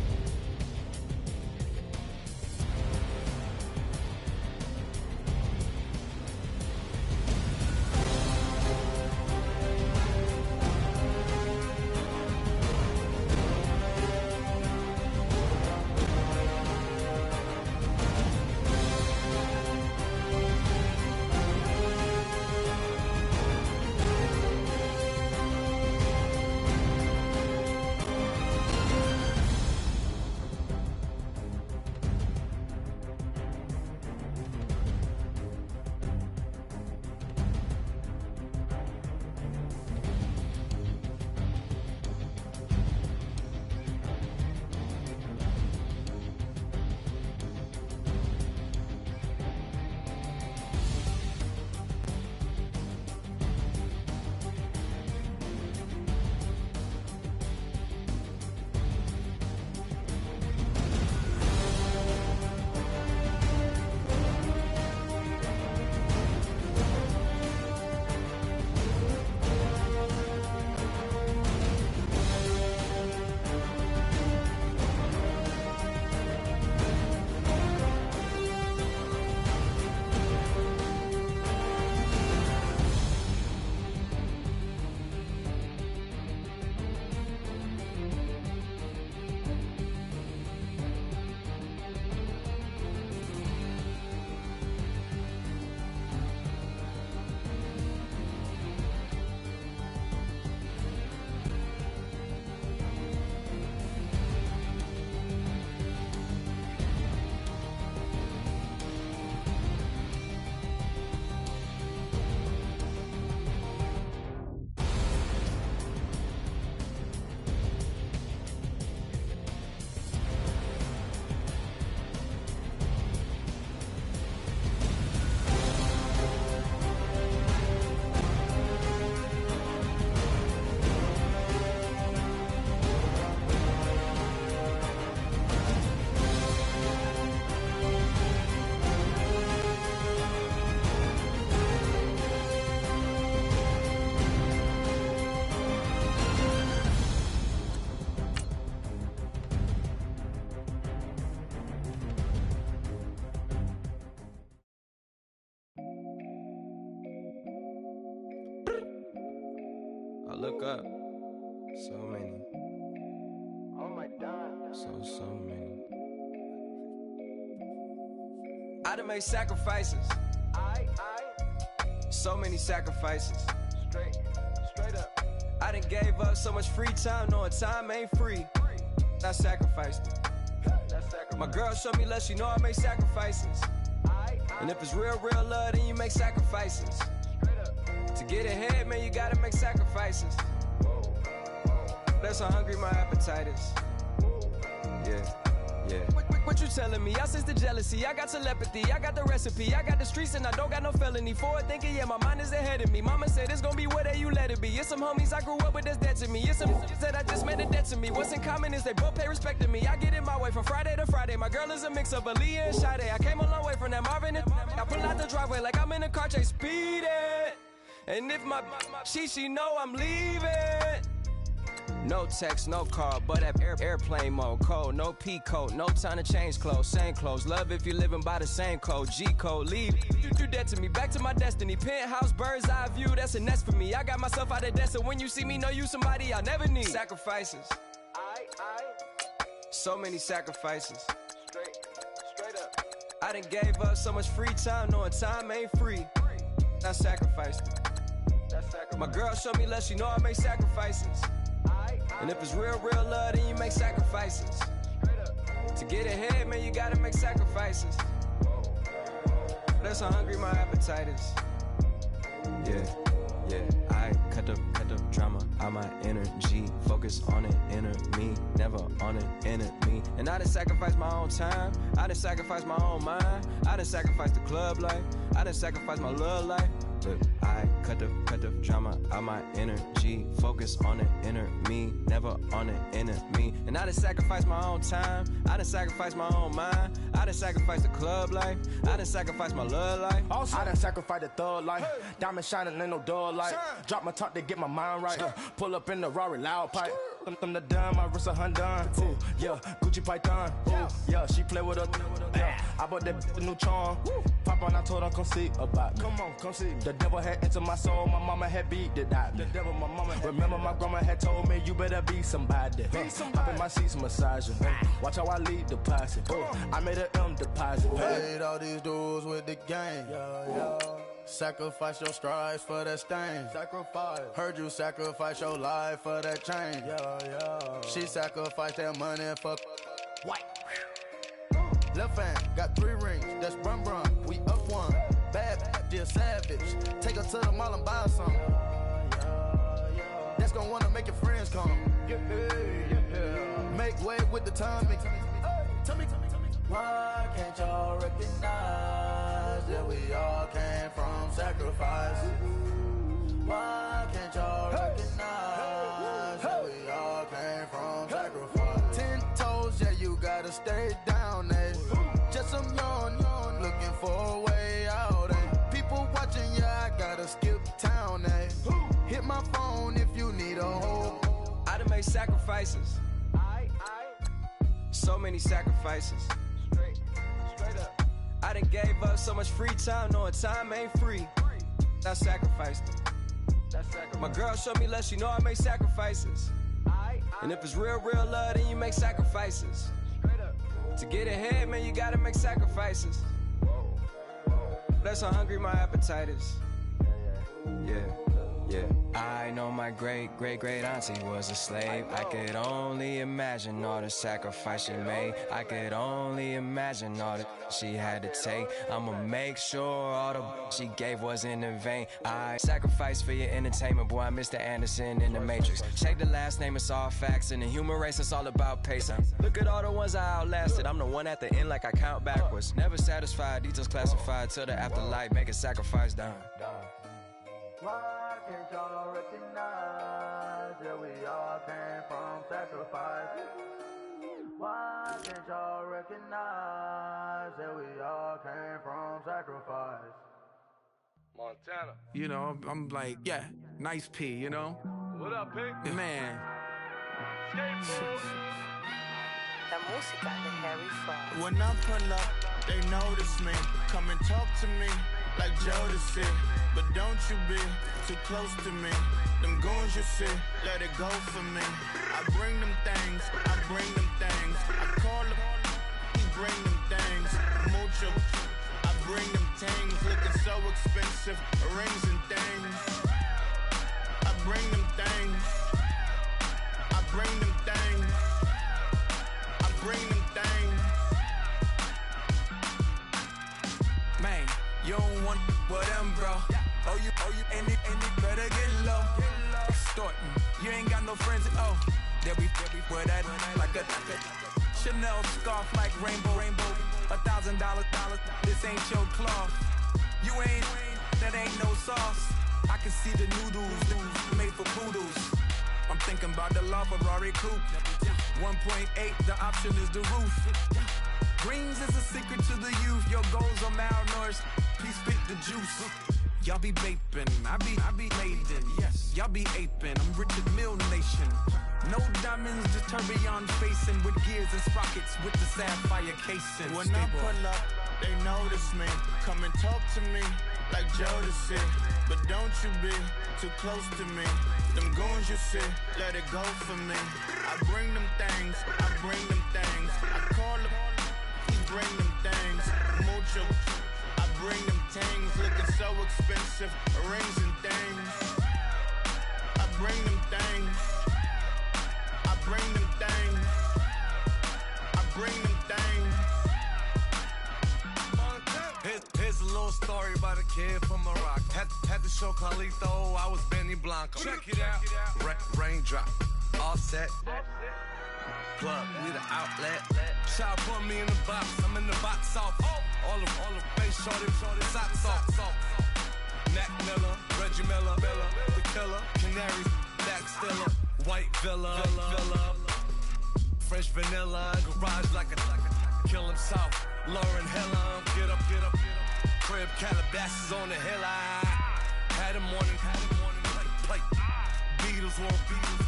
Look up. So many. Oh my God. So many. I done made sacrifices. So many sacrifices. Straight up. I done gave up so much free time, knowing time ain't free. I sacrificed it. My girl showed me love, she know I make sacrifices. And if it's real love, then you make sacrifices. To get ahead, man, you gotta make sacrifices. That's how hungry my appetite is. Yeah. What you telling me? I sense the jealousy, I got telepathy, I got the recipe, I got the streets and I don't got no felony. Forward thinking, yeah, my mind is ahead of me. Mama said it's gonna be whatever you let it be. It's some homies I grew up with that's dead to me. It's some that I just made a debt to me. What's in common is they both pay respect to me. I get it my way from Friday to Friday. My girl is a mix of Aaliyah and Sade. I came a long way from that Marvin and I pull out the driveway like I'm in a car chase speeding. And if my she know I'm leaving. No text, no call, but at airplane mode. Code, no P code, no time to change clothes. Same clothes, love if you're living by the same code. G code, leave. You do that to me, back to my destiny. Penthouse, bird's eye view, that's a nest for me. I got myself out of debt, so when you see me, know you somebody I'll never need. Sacrifices. So many sacrifices. Straight up. I done gave up so much free time, knowing time ain't free. I sacrificed it. My girl showed me love, she know I make sacrifices. And if it's real love, then you make sacrifices. To get ahead, man, you gotta make sacrifices. That's how hungry my appetite is. Yeah. I cut the drama out my energy. Focus on an inner me, never on an enemy. And I done sacrificed my own time. I done sacrificed my own mind. I done sacrificed the club life. I done sacrificed my love life. Look, I cut the drama out my energy. Focus on the inner me, never on the enemy. And I done sacrificed my own time. I done sacrificed my own mind. I done sacrificed the club life. I done sacrificed my love life. Also, I done sacrificed the thug life. Hey. Diamond shining, ain't no dull light. Drop my top to get my mind right. Pull up in the Rari loud pipe. Them the dime, my wrist a Hyundai. Ooh, yeah, Gucci Python. Ooh, yeah, she play with her. Yeah, I bought that new charm. Pop on, I told her come see about me. Come on, come see. The devil had entered my soul. My mama had beat the die. The devil, my mama. Remember my grandma had told me you better be somebody. Hop in my seats massaging. Watch how I lead the posse. I made an M deposit. Paid all these dudes with the game. Yeah. Sacrifice your strides for that stain. Sacrifice. Heard you sacrifice your life for that change. Yeah. She sacrificed that money for white. Left hand got 3 rings. That's brum. We up one. Bad, dear savage. Take her to the mall and buy some. That's gonna wanna make your friends come. Yeah. Make way with the timing. Tell me. Why can't y'all recognize that we all came from sacrifice? Why can't y'all recognize that we all came from sacrifice? 10 toes, yeah, you gotta stay down, eh? Just some yawn, looking for a way out, eh? People watching, yeah, I gotta skip town, eh? Hit my phone if you need a hold. I done made sacrifices. So many sacrifices. Straight up. I done gave up so much free time, knowing time ain't free. I sacrificed it. My girl showed me love, she know I make sacrifices. And if it's real love, then you make sacrifices. To get ahead, man, you gotta make sacrifices. That's how hungry my appetite is. Yeah. I know my great auntie was a slave. I could only imagine all the sacrifice she made. I could only imagine all that she had to take. I'ma make sure all the she gave wasn't in vain. I sacrificed for your entertainment, boy. I'm Mr. Anderson in the Matrix. Check the last name, it's all facts. In the human race, it's all about pacing. Look at all the ones I outlasted. I'm the one at the end like I count backwards. Never satisfied, details classified till the afterlife. Make a sacrifice down. Why can't y'all recognize that we all came from sacrifice? Why can't y'all recognize that we all came from sacrifice? Montana. You know, I'm like, yeah, nice P, you know? What up, P? Man. La música de Harry Fraud. When I pull up, they notice me. Come and talk to me like Jodeci. But don't you be too close to me. Them goons you see, let it go for me. I bring them things, I call them, he bring them things. Mucho, I bring them things. Looking so expensive, rings and things. I bring them things. I bring them things. I bring them things. Man, you don't want with them, bro. Oh, you, and it better get low. Extorting, you ain't got no friends. Oh, they'll be with that like a Chanel scarf like rainbow. $1,000, this ain't your cloth. You ain't, that ain't no sauce. I can see the noodles made for poodles. I'm thinking about the law Ferrari coupe. 1.8, the option is the roof. Greens is a secret to the youth. Your goals are malnourished. Please spit the juice. Y'all be vaping, I be laden. Yes, y'all be aping. I'm Richard Mill Nation. No diamonds, just tourbillon facing with gears and sprockets with the sapphire casing. When I pull up, they notice me. Come and talk to me like Jodeci. But don't you be too close to me. Them goons you see, let it go for me. I bring them things, I call them, he bring them things. Mucho, I bring them things. Looking so expensive, rings and things. I bring them things. I bring them things. I bring them things. Here's a little story about a kid from Morocco. Had to show Carlito I was Benny Blanco. Check it out. Raindrop, offset. Plug, we the outlet. Child put me in the box. I'm in the box off. All the face shorty, socks off. Neck killer, canaries, back stiller, white villa, French vanilla, garage like a kill him soft, Lauren Hill, get up, crib Calabasas on the hill, I had him morning, plate, Beatles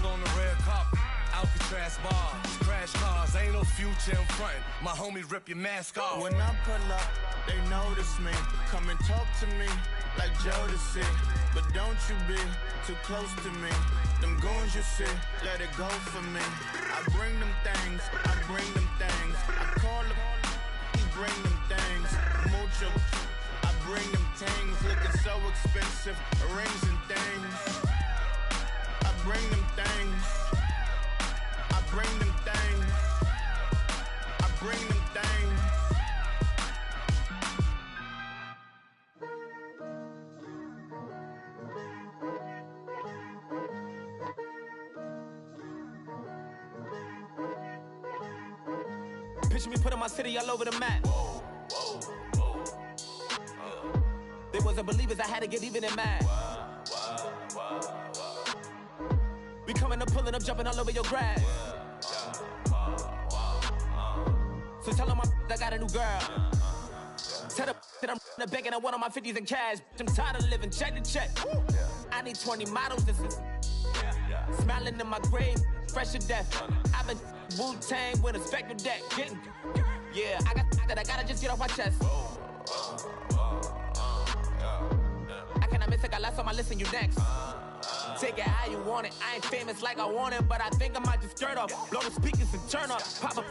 on the red carpet, Alcatraz bars, crash cars, ain't no future in front, my homies rip your mask off. When I pull up, they notice me, come and talk to me, like Jodeci, but don't you be too close to me, them goons you see, let it go for me, I bring them things, I call them, he bring them things, mucho, I bring them things, looking so expensive, rings and things, I bring them things, I bring them things, I bring them things. Picture me putting my city all over the map. They wasn't believers, I had to get even and mad. We coming up, pulling up, jumping all over your grass. So tell them I got a new girl. Tell them that I'm in the bank and I want all my 50s in cash. I'm tired of living check to check. I need 20 models. This is smiling in my grave, fresh to death. I've been Wu-Tang with a spectral deck. Yeah, I gotta just get off my chest. I cannot miss it, got last on my list and you next. Take it how you want it. I ain't famous like I want it, but I think I might just skirt off. Blow the speakers and turn up. Pop up.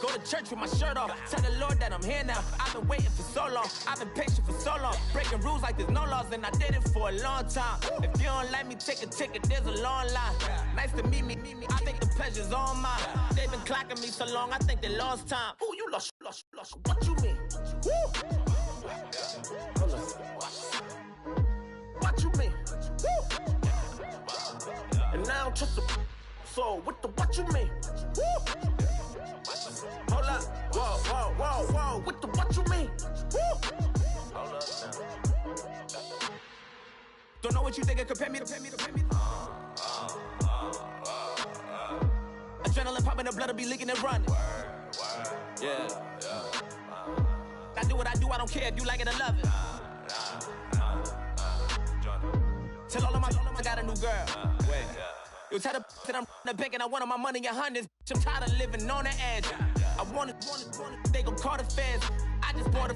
Go to church with my shirt off. Tell the Lord that I'm here now. I've been waiting for so long. I've been patient for so long. Breaking rules like there's no laws, and I did it for a long time. If you don't like me, take a ticket. There's a long line. Nice to meet me. I think the pleasure's all mine. They've been clocking me so long, I think they lost time. Ooh, you lost. What you mean? Woo! Hold on. What you mean? Woo! And now I don't trust the so what you mean? Woo! Hold up, whoa, what you mean? Woo! Hold up now. Don't know what you think, compare me to. Adrenaline popping, the blood will be leaking and running. Yeah. I do what I do, I don't care if you like it or love it. Tell all of my I got a new girl. Wait. You tell the that I'm in the bank and I want all my money in hundreds. I'm tired of living on the edge. I want it, they gon' call the feds. I just bought a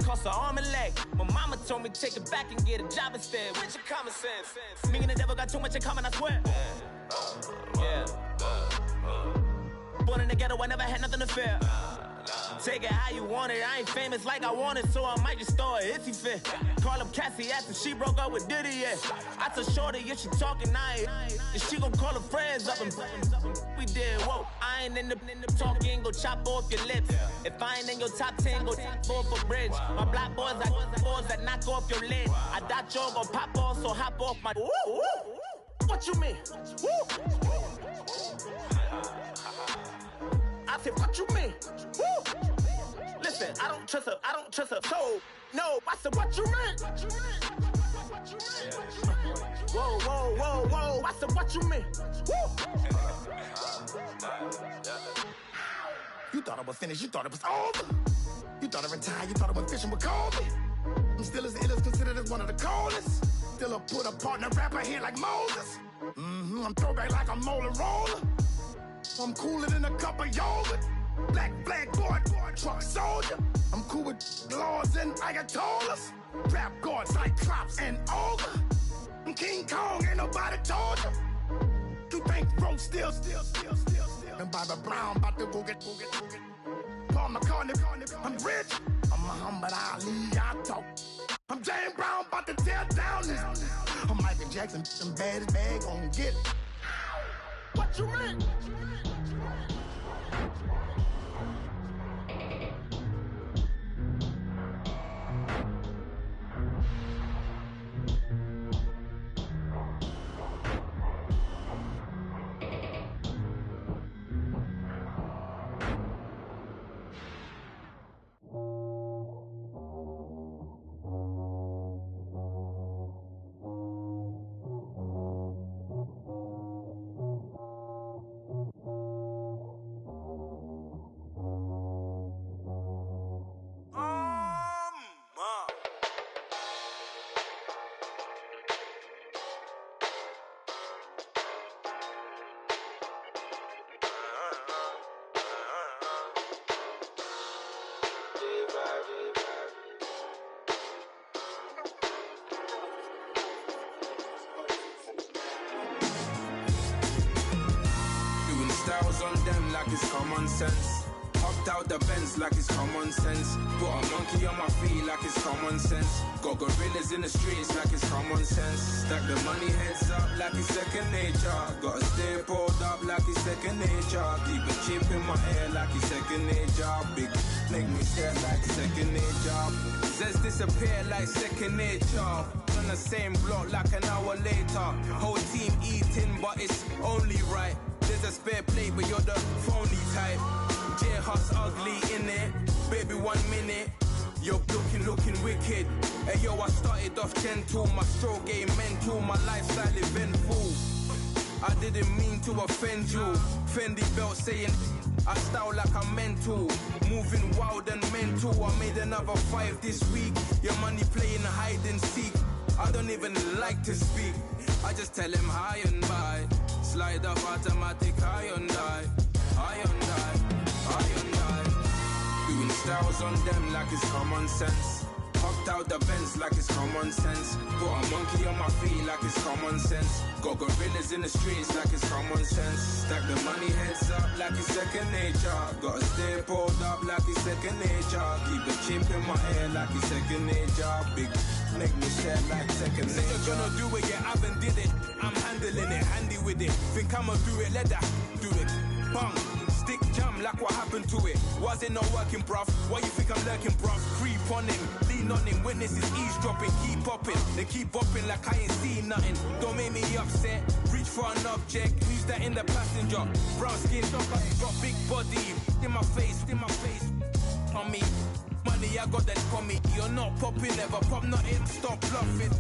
cost an arm and leg. My mama told me take it back and get a job instead. With your common sense. Me and the devil got too much in common, I swear. Yeah. Born in the ghetto, I never had nothing to fear. Take it how you want it. I ain't famous like I want it, so I might just throw it if he fit. Call up Cassie after she broke up with Diddy, yeah. I told Shorty if she talking, and she gon' call her friends up and we did, whoa. I ain't in the talking, go chop off your lips. If I ain't in your top 10, go top 4 for bridge. My black boys, I got boys that knock off your lid. I thought y'all gon' pop off, so hop off my. What you mean? I said, what you mean? Woo! Listen, I don't trust her, so, no, I said, what you mean? Whoa, I said, what you mean? Woo! You thought I was finished, you thought it was over. You thought I retired, you thought I went fishing with Kobe. I'm still as ill as considered as one of the coldest. Still a put a partner rapper here like Moses. I'm throwback like a molar roller. I'm cooler than a cup of yogurt. Black flag boy, truck soldier. I'm cool with laws and Ayatollahs. Rap god, Cyclops and Ogre. I'm King Kong, ain't nobody told you. You think road still. And Bobby Brown about to go get. Paul McCartney, I'm rich. I'm Muhammad Ali, I talk. I'm James Brown, about to tear down this. I'm Michael Jackson, some bad as bad, gon' get it. What you mean? styles on them like it's common sense. Hopped out the Benz like it's common sense. Put a monkey on my feet like it's common sense. Got gorillas in the streets like it's common sense. Stack the money heads up like it's second nature. Gotta stay pulled up like it's second nature. Keep a chip in my hair like it's second nature. Big make me stare like second nature. Says disappear like second nature. On the same block like an hour later. Whole team eating but it's only right. There's a spare plate but you're the phony type. J-Hus ugly in it, baby 1 minute. You're looking wicked. Hey yo, I started off gentle, my stroke game mental, my lifestyle eventful. I didn't mean to offend you. Fendi belt saying I style like I'm mental. Moving wild and mental. I made another 5 this week. Your money playing hide and seek. I don't even like to speak. I just tell him hi and bye. Slide off automatic high and die. High and die. Doing styles on them like it's common sense. Hopped out the Benz like it's common sense. Put a monkey on my feet like it's common sense. Got gorillas in the streets like it's common sense. Stack the money heads up like it's second nature. Gotta stay pulled up like it's second nature. Keep the chip in my hair like it's second nature. Big make me share like second nature. You're gonna do it, yeah, I haven't did it. I'm handling it, handy with it. Think I'ma do it, let that do it. Bang. Stick jam like what happened to it. Was it not working, bruv? Why you think I'm lurking, bruv? Creep on him, lean on him. Witnesses eavesdropping, keep popping. They keep bopping like I ain't seen nothing. Don't make me upset. Reach for an object. Who's that in the passenger? Brown skin, got big body. In my face, on me. Money, I got that for me. You're not popping, never pop nothing. Stop bluffing.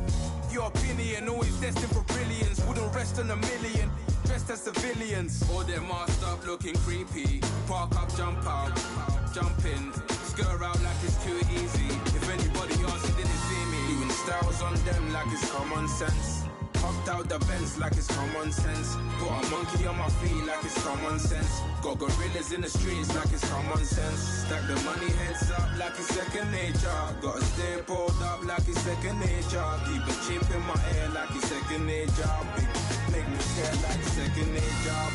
Your opinion always destined for brilliance. Wouldn't rest on a million. Dressed as civilians. All them masked up looking creepy. Park up, jump out, jump in. Skirt out like it's too easy. If anybody else didn't see me. Doing styles on them like it's common sense. Hopped out the Benz like it's common sense. Put a monkey on my feet like it's common sense. Got gorillas in the streets like it's common sense. Stack the money heads up like it's second nature. Gotta stay pulled up like it's second nature. Keep a chip in my hair like it's second nature. Big make me stare like second nature.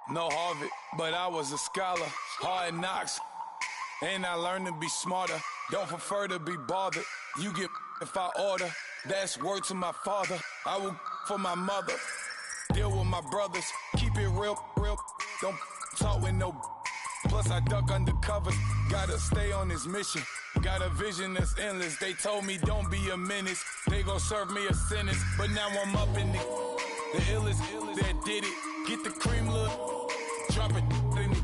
No Harvard, but I was a scholar. Hard knocks, and I learned to be smarter. Don't prefer to be bothered. You get if I order. That's word to my father. I will for my mother. Deal with my brothers. Keep it real. Don't talk with no. Plus I duck undercover. Gotta stay on this mission. Got a vision that's endless. They told me don't be a menace. They gon' serve me a sentence. But now I'm up in the illest that did it. Get the cream look. Drop it and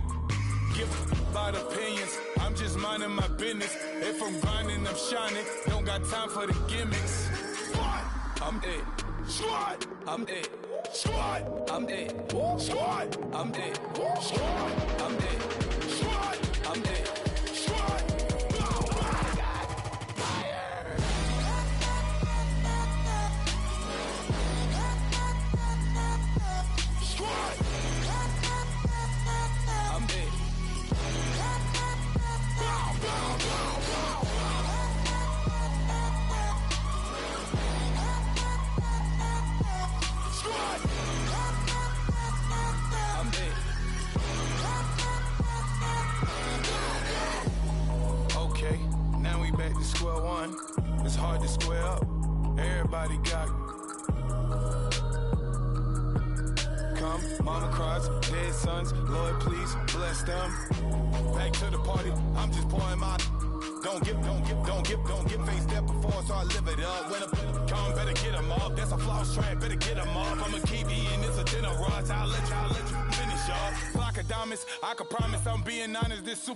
give about opinions. I'm just minding my business. If I'm grinding, I'm shining. Don't got time for the gimmicks. Squad, I'm it. Squad, I'm it. Squad, I'm it. Squad, I'm it. Squad, I'm it. Squad, I'm it. Squad. Square one, it's hard to square up. Everybody got mom. Mama cries, dead sons. Lord, please bless them. Back to the party. I'm just pouring my. Don't get face step before, so I live it up. When a come, better get them up. That's a floss track, better get them up. I'ma keep eating, it's a dinner rush. I'll let you finish up. Flock of diamonds, I can promise I'm being honest. This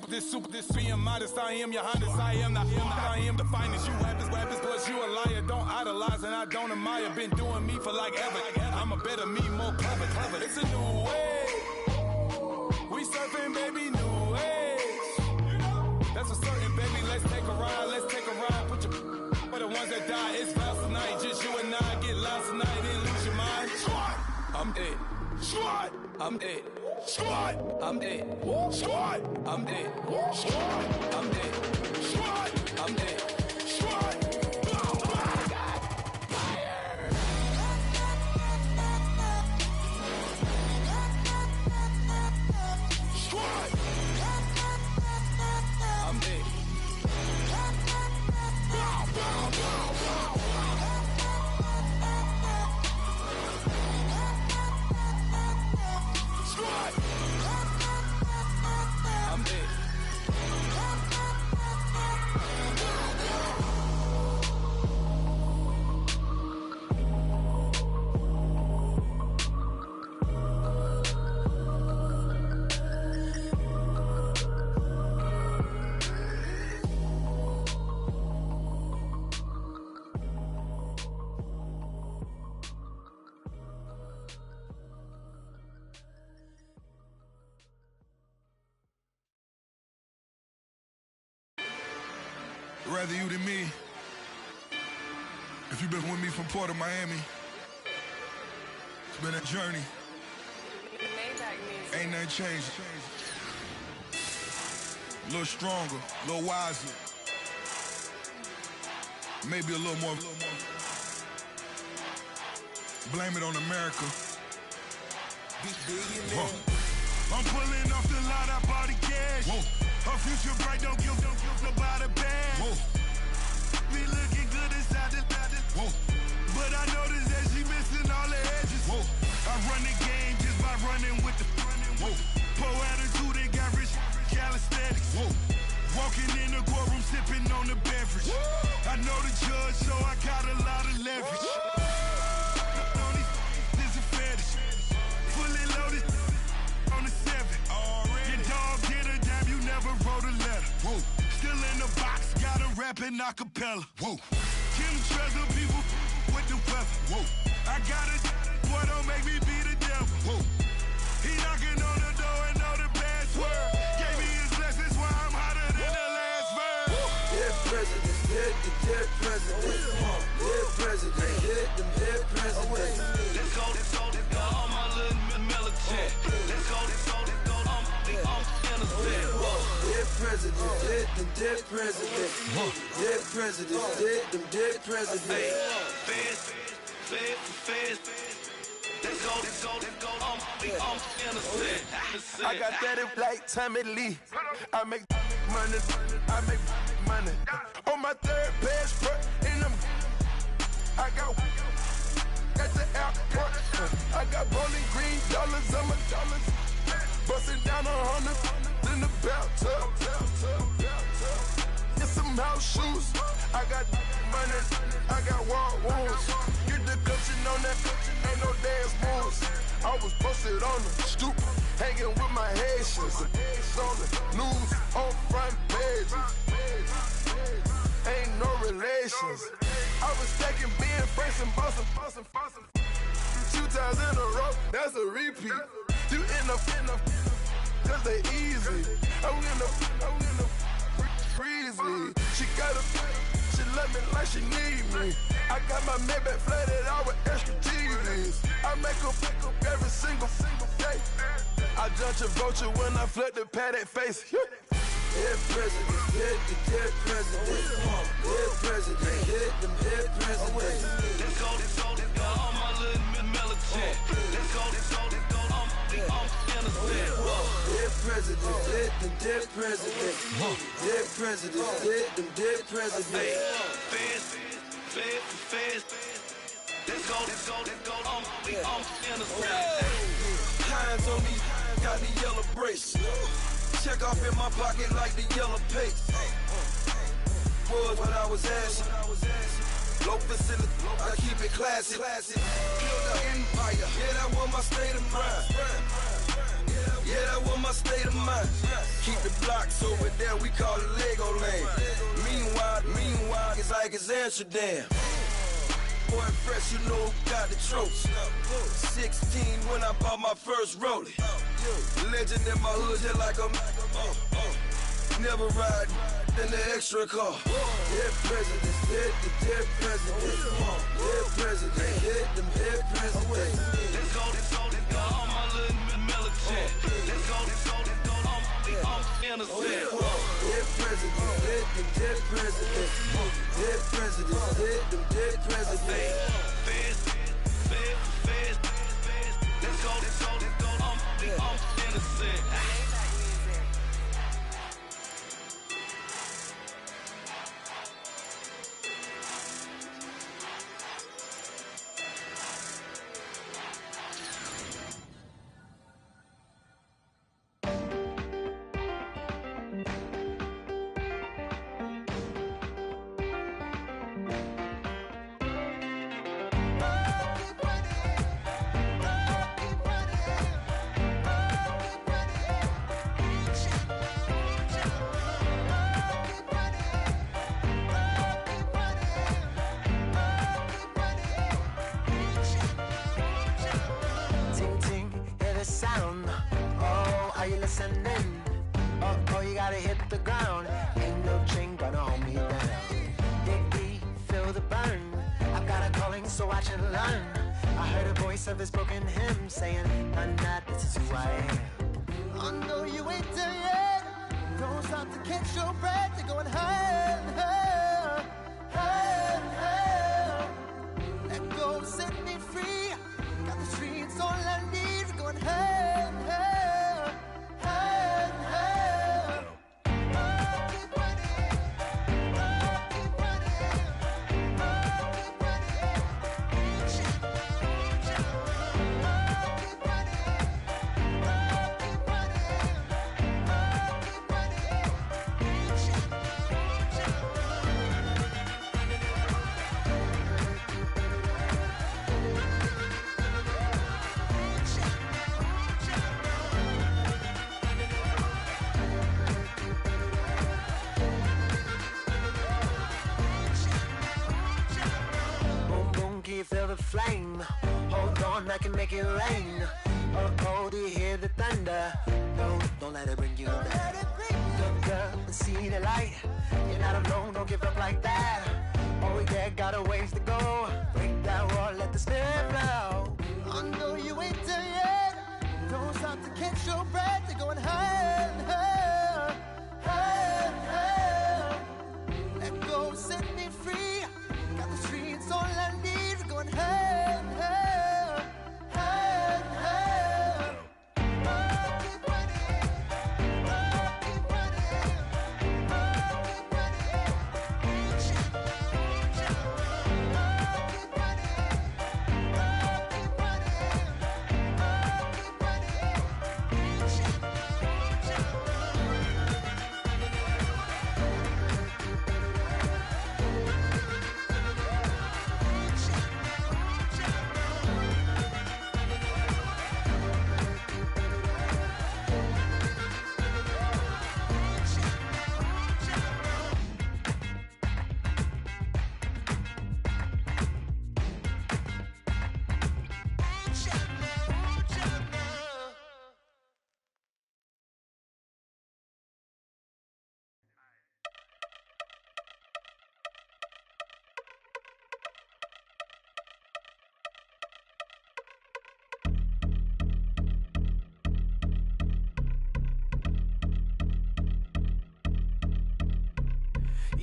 being modest. I am your Honest, I am the finest. You weapons, plus you a liar. Don't idolize and I don't admire. Been doing me for like ever. I'm a better me, more clever. It's a new way. We surfing, baby, new age. That's a certain, baby. Let's take a ride. Put your for the ones that die. It's vows tonight. Just you and I get lost tonight and lose your mind. Squad, I'm it. Squad, I'm it. Squad, I'm it. Squad, I'm it. Squad, I'm it. Squad, I'm it. Squad. Rather you than me. If you've been with me from Port of Miami, it's been a journey. Ain't nothing changed. A little stronger, a little wiser. Maybe a little more. Blame it on America. I'm pulling off the lot, I bought the cash. Whoa. Her future bright, don't give nobody bad. Whoa. Be looking good inside the whoa. But I noticed that she missing all the edges. Whoa. I run the game just by running with the whoa. Poor attitude, they got rich calisthenics. Whoa. Walking in the courtroom, sipping on the beverage. Whoa. I know the judge, so I got a lot of leverage. This a fetish. Fully loaded on the 7. Your dog did a damn, you never wrote a letter. Whoa. Still in the box, got a rapping acapella. Whoa. Kim treasure people with the weather. Whoa. I got a boy, don't make me be the devil. Whoa. He knocking on the door and know the password. Gave me his blessings while I'm hotter than the last verse. Dead president, dead president. Dead president, dead president. Let's go, all my little militant. Let's go, I'm innocent. Dead president, dead president. Dead president, dead president. Feds. Let's go, I'm innocent. I got that in like Tommy Lee. I make money. On my third passport, and I got at the airport. I got bowling green dollars on my dollars. Busting down 100 in the bathtub. Get some house shoes. I got money. I got wall wounds. Get the coaching on that. Ain't no dance moves. I was posted on the stoop, hanging with my Haitians. On the news, on front pages. Ain't no relations. I was stacking being friends and bossing. 2 times in a row, that's a repeat. You end up, cause they easy. I'm in the freezy. She love me like she need me. I got my Maybach flooded out with extra TVs. I make her pick up every single day. I judge a vulture when I flip the Paddock face. Dead president, dead president. Dead president, dead president. Let's go, all my little militant. Let's go, I'm innocent. Dead president, dead president. Dead president, dead president. Feds. Let's go, let's go, let's go. We innocent. Hands on these, got the yellow brace. Check off in my pocket like the yellow paste. Was what I was asking. Low facility, I keep it classy. Build an empire, yeah, that was my state of mind. Yeah, that was my state of mind. Keep the blocks over there, we call it Lego Land. Meanwhile, it's like it's Amsterdam. Boy, fresh, you know who got the tropes. 16 when I bought my first rollie. Legend in my hood, just like a never ride in the extra car. Dead presidents, dead presidents. Dead presidents, hit them dead presidents. Let's go, let's go, let's go. All my little militant. Let's go, let's go, let's go. I'm innocent. Dead presidents, hit them dead presidents. Dead presidents, hit them dead presidents. Feds. Let's go, let's go, let's go. I'm innocent. Of his broken hymn saying, "Nah, this is who I am." I know you ain't there yet. Don't stop to catch your breath. You're going higher, higher, higher, higher. Let go, set me free. Got the streets all I need. We're going higher, higher, higher, higher. Keep running, keep running, keep running. Feel the flame. Hold on, I can make it rain. Oh, do you hear the thunder? No, don't let it bring you down. Look up and see the light. You're not alone, don't give up like that. Oh yeah, got a ways to go. Break that wall, let the spirit flow. I know you ain't there yet. Don't stop to catch your breath. You're going higher, higher, higher, higher. Let go, set me free. Got the streets all I need. Going higher, higher, higher, higher. Keep running, keep running, keep running. Keep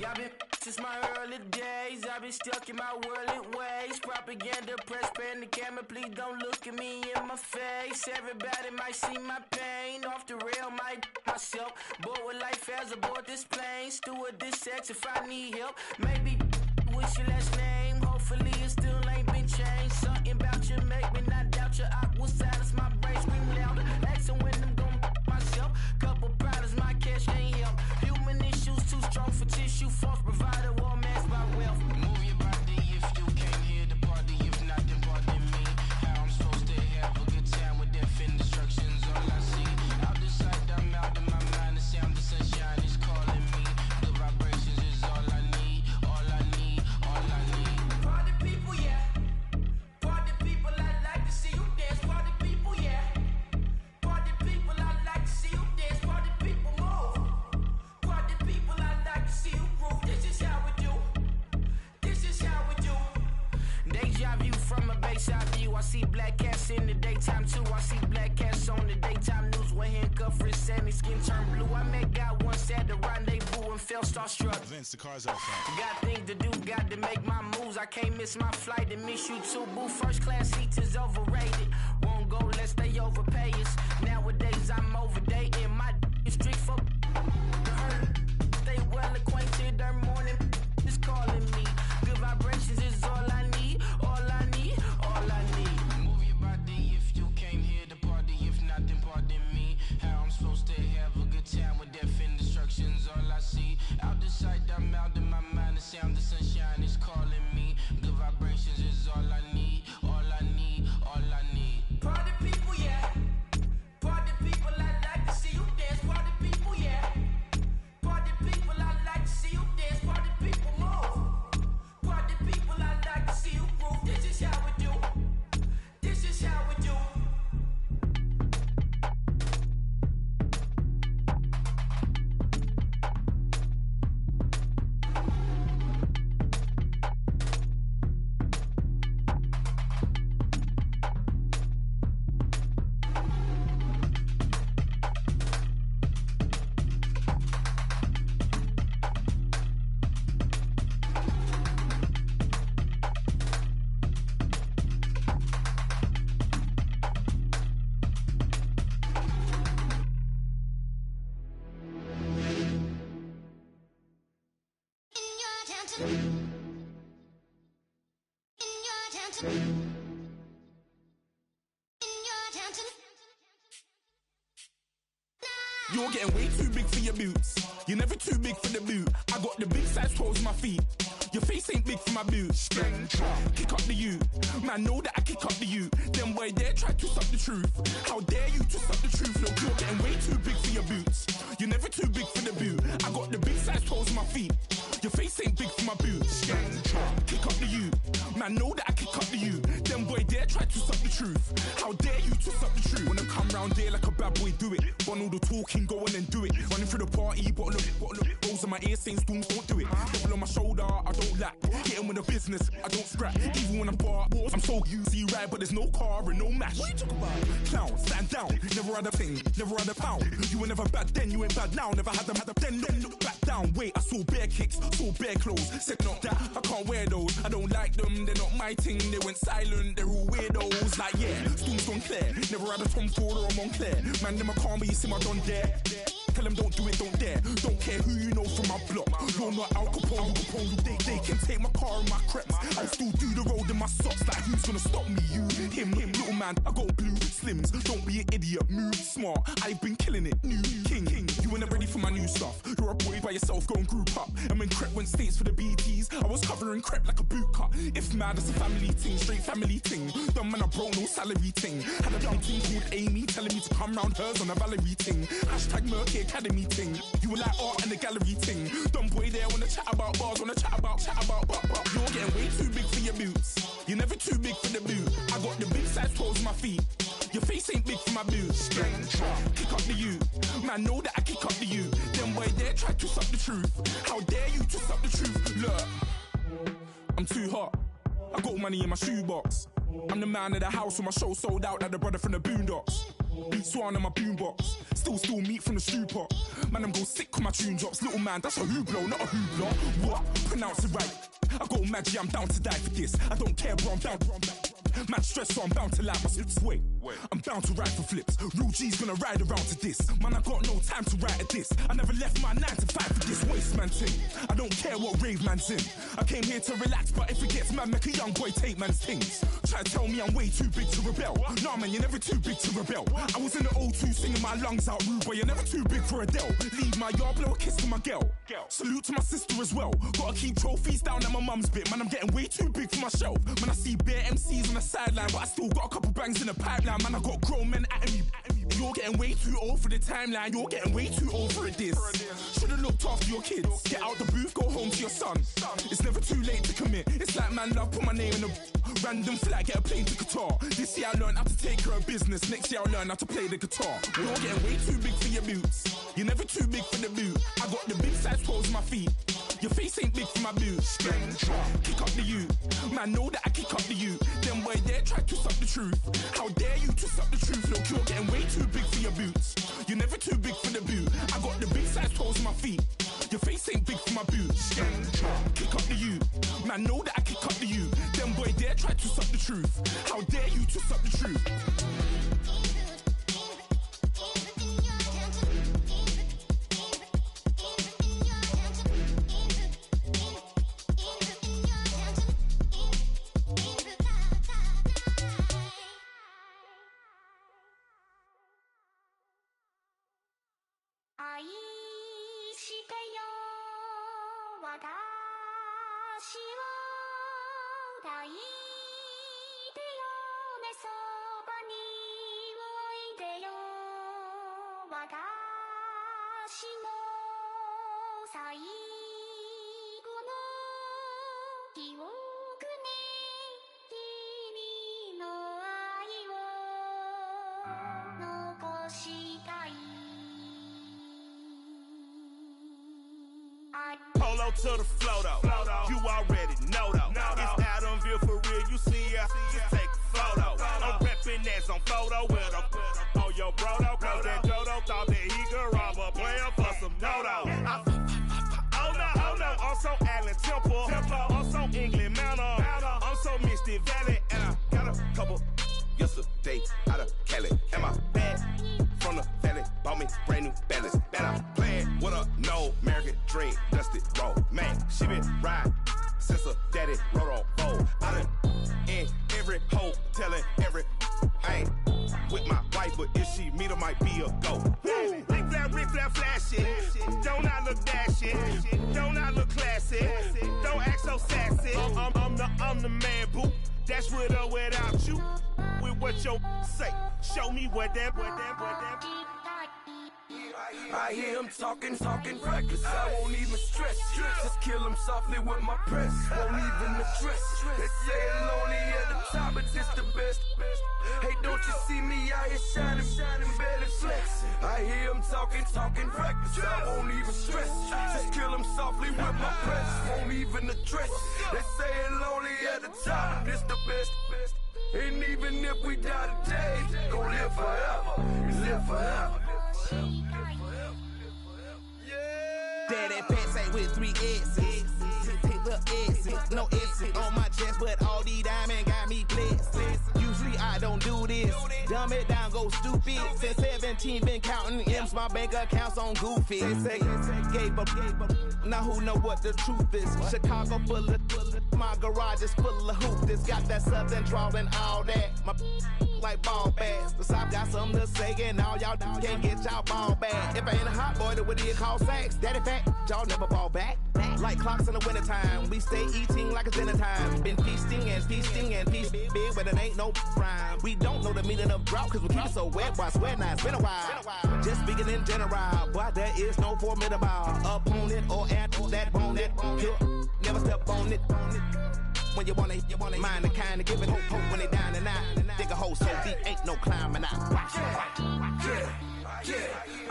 I've been since my early days, I've been stuck in my worldly ways. Propaganda, press, pan the camera, please don't look at me in my face. Everybody might see my pain, off the rail, might myself. Bored with life as aboard this plane. Steward this sex if I need help. Maybe what's your last name? Hopefully it still ain't been change. Something about you make me not doubt you. I will silence my brain, scream louder. Asking when I'm gon' myself. Couple problems, my cash ain't help. Human issues too strong for tissue. False provider, war masked by wealth. Move your body if you came here to party. If not, then pardon me. How I'm supposed to have a good time with death and destruction's all I see. Out the sight, I'm out of my mind. The sound of sunshine is calling me. The vibrations is all I need. All I need, all I need. Party people, yeah. Party people, I like to see you dance. Party people, yeah. Party people, I like to see you dance. Party people, move. Party people, I like to see you groove. This is how we do. This is how we do. Deja vu from a bayside view. I see black cats in the daytime too. I see black cats on the daytime news. When handcuffed, wrist and his skin turned blue. I met God once at the rendezvous and felt starstruck. Vince, the car's outside. Got things to do, got to make my moves. I can't miss my flight and miss you too. Boo, first class seats is overrated. Won't go, let's stay overpay us. Nowadays I'm overdating. My is strict for the hurt. Stay well acquainted. Their morning is calling me. Good vibrations is all I need. All I need, all I need. Move your body if you came here to party. If not, then pardon me. How I'm supposed to have a good time with death and destruction's all I see. Out the sight, I'm out of my mind. The sound of sunshine is calling me. Good vibrations is all I need. All I need, all I need. Party people, yeah. Party people, I like to see you dance. Party people, yeah. Party people, I like to see you dance. Party people, move. Party people, I like to see you groove. This is how we do. This is how we do. You're getting way too big for your boots. You're never too big for the boot. I got the big size toes on my feet. Your face ain't big for my boots. Kick up the you. Man, know that I kick up the you. Then boy dare try to suck the truth. How dare you to suck the truth? Look, you're getting way too big for your boots. You're never too big for the boot. I got the big size toes on my feet. Your face ain't big for my boots. Kick up the you. Man, know that I kick up the you. Then boy dare try to suck the truth. How dare you to suck the truth? When I come round there like a bad boy, do it. Want all the talking, go on and do it. Running through the party, bottle up. Rolls on my ear saying storms, don't do it. Double on my shoulder, I don't lack. Getting with the business, I don't scrap. Even when I'm bar, I'm so easy right, but there's no car and no mash. What you talk about? Clown, stand down. Never had a thing, never had a pound. You were never bad then, you ain't bad now. Never had them, then look back down. Wait, I saw bare kicks, saw bare clothes. Said not that, I can't wear those. I don't like them, they're not my thing. They went silent, they're all weirdos. Like yeah, storms gone clear. Never had a Tom Ford or a Montclair. Man, them a calm, but you see my done there. Tell them don't do it, don't dare. Don't care who you know from my block. You're not Al Capone, they can take my car and my creps. I'll still do the road in my socks. Like who's gonna stop me? You, him, little man. I got blue slims. Don't be an idiot, move smart. I've been killing it, new king. You ain't ready for my new stuff. You're a boy by yourself, go and group up. And when Crep went states for the BTs, I was covering Crep like a boot cut. If mad, it's a family thing, straight family thing. Dumb man, I broke no salary thing. Had a young team called Amy telling me to come round hers on a Valerie thing. Hashtag Murky Academy thing. You were like art and the gallery thing. Dumb boy there wanna chat about bars, wanna chat about. You're getting way too big for your boots. You're never too big for the boot. I got the big size toes on my feet. Your face ain't big for my boots. Kick up the you. Man, know that I kick up the you. Then boy dare try to suck the truth. How dare you to suck the truth? Look, I'm too hot. I got money in my shoebox. I'm the man of the house when my show sold out like the brother from the Boondocks. Beat Swan in my boombox. Still meat from the stew pot. Man, I'm go sick when my tune drops. Little man, that's a hooplo, not a hoopla. What? Pronounce it right. I got Maggie, I'm down to die for this. I don't care, bro, I'm down. Man stress, so I'm bound to like my slips. Wait, I'm bound to ride for flips. Real G's gonna ride around to this. Man, I got no time to write at this. I never left my 9 to 5 for this waste man thing. I don't care what rave man's in. I came here to relax, but if it gets mad, make a young boy take man's things. Try to tell me I'm way too big to rebel. Nah, man, you're never too big to rebel. I was in the O2 singing my lungs out rude, but you're never too big for Adele. Leave my yard, blow a kiss to my girl. Salute to my sister as well. Gotta keep trophies down at my mum's bit. Man, I'm getting way too big for my shelf. Man, I see bare MCs on the sideline, but I still got a couple bangs in the pipeline. Man, I got grown men at me. You're getting way too old for the timeline. You're getting way too old for this. Should've looked after your kids. Get out the booth, go home to your son. It's never too late to commit. It's like man love, put my name in a random flat, get a plane to Qatar. This year I learned how to take care of business. Next year I'll learn how to play the guitar. You're getting way too big for your boots. You're never too big for the boot. I got the big size toes on my feet. Your face ain't big for my boots. Kick up the you. Man, know that I kick up the you. Them boy there try to twist up the truth. How dare you twist up the truth? Look, you're getting way too big for your boots. You're never too big for the boot. I got the big size toes on my feet. Your face ain't big for my boots. Kick up the you. Man, know that I kick up the you. Them boy there try to twist up the truth. How dare you twist up the truth? Polo to the flow though. You already know though. It's Adamville for real. You see ya, just take a photo. I'm reppin' that's on photo with a on your bro though. Cause that Dodo thought that he could rob a player for some dodo. Oh no, I'm so Allen Temple. I'm so England Mountain. I'm so Mystic Valley. And I got a couple yesterday out of Cali. And my bag from the valley bought me brand new balance. And I'm playing with a no American dream, dusted road. Man, she been riding since her daddy rode on road. I done in every hole, telling every I ain't with my wife, but if she meet her, might be a go. Rick flat flashing. Don't I look dashing? Don't I look classy? Don't act so sassy. I'm the man, boo. That's with or without you. With what your say. Show me what that. I hear him talking reckless. I won't even stress. Just kill him softly with my press. Won't even address. They say it lonely at the top, but it's the best. Hey, don't you see me out here shining, barely flexing? I hear him talking reckless. I won't even stress. Just kill him softly with my press. Won't even address. They say it lonely at the top, but it's the best. And even if we die today, gon' live forever. Live forever. Daddy pants ain't with 3 X's. Take the X's, no X's on my chest, but all these diamonds got me blessed. Usually I don't do this. Dumb it down, go stupid. Since 17, been counting M's, my bank accounts on Goofy. They say gave up. Now who know what the truth is? Chicago full of, my garage is full of hoopers. Got that southern drawl and all that. My like ball bags. The South got something to say, and all y'all can't get y'all ball back. If I ain't a hot boy, then what do you call sex? Daddy fat, y'all never ball back. Like clocks in the wintertime, we stay eating like it's dinner time. Been feasting and feast big, but it ain't no rhyme. We don't know the meaning of drought, cause we keep it so wet, boy, I swear now it's been a while. Just speaking in general, boy, there is no formidable opponent or at that bone that you never step on it. When you wanna mind the kind of give it hope when they down and out. Dig a hole so deep, ain't no climbing out. Yeah,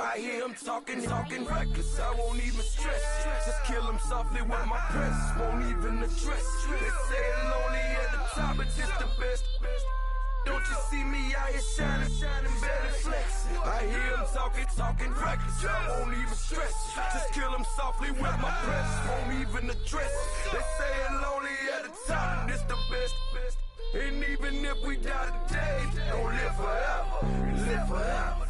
I hear him talking reckless. I won't even stress. Just kill him softly with my press. Won't even address. They say it lonely at the top, but it's the best. Don't you see me out here shining, barely flexing? I hear him talking reckless. I won't even stress. Just kill him softly with my press. Won't even address. They say it lonely at the top, but it's the best. And even if if we die today, don't live forever. Live forever.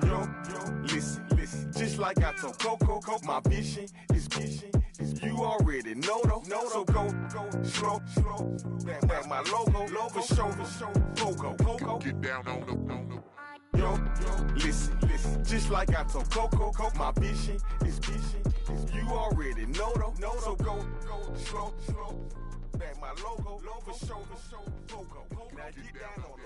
Yo, listen, just like I told Coco, my vision is you already know though. So go, slow, back my logo, for show, Coco, get down on the. Yo, listen, just like I told Coco, my vision is you already know though. So go, slow, back my logo, for show, Coco, now get down on it.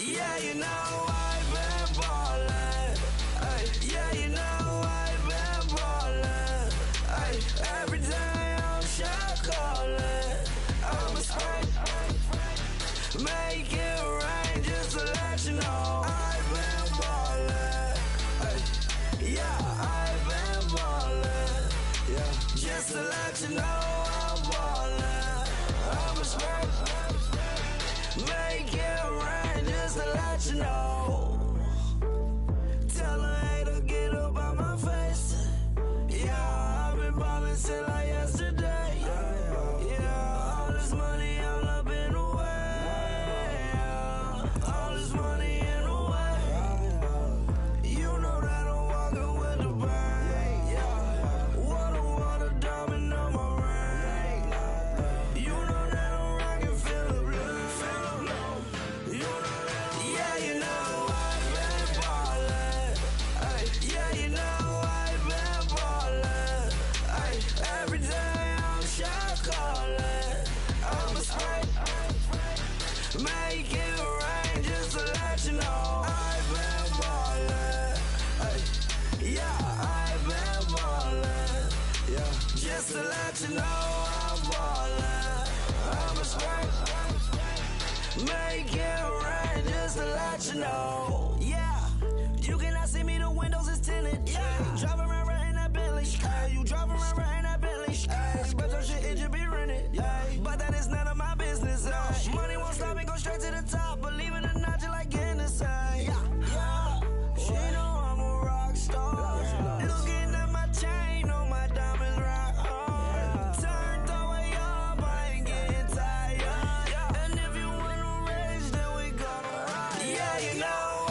Yeah, you know I've been ballin'. Ay, yeah, you know I've been ballin'. Ay, every day I'm shot callin'. I'm a spray, make it rain just to let you know I've been ballin'. Ay, yeah, I've been ballin'. Yeah, just to let you know I'm ballin'. I'm a spray, make it rain just to let you know. Tell a hater get up out my face. Yeah, I've been ballin' since like yesterday. Yeah, all this money all up in the way. All this money in the way. You know that I'm walking with the bank. Water, diamond on my ring. You know that I'm rockin', feel the blue. You know that, yeah, you know I've been ballin'. Ay, yeah, you know I've been ballin'. Ay, every day I'm shot callin'. I'm a spray, make it rain just to let you know I've been ballin'. Ay, yeah, I've been ballin'. Yeah, just to let you know I'm ballin'. I'm a spray, make it rain just to let you know. Yeah, you cannot see me, the windows is tinted. Yeah, drive around right in that Bentley. Ay, you drive around right in that Bentley. Ay, but your shit, it should be rented. Ay, but that is none of my business. Ay, money won't stop me, go straight to the top. Believe it or not, you like Guinness. Ay, yeah, she know I'm a rock star. Looking at my chain, on my diamonds rock hard. Turned the way up, I ain't getting tired. And if you wanna race, then we gonna ride. Yeah, you know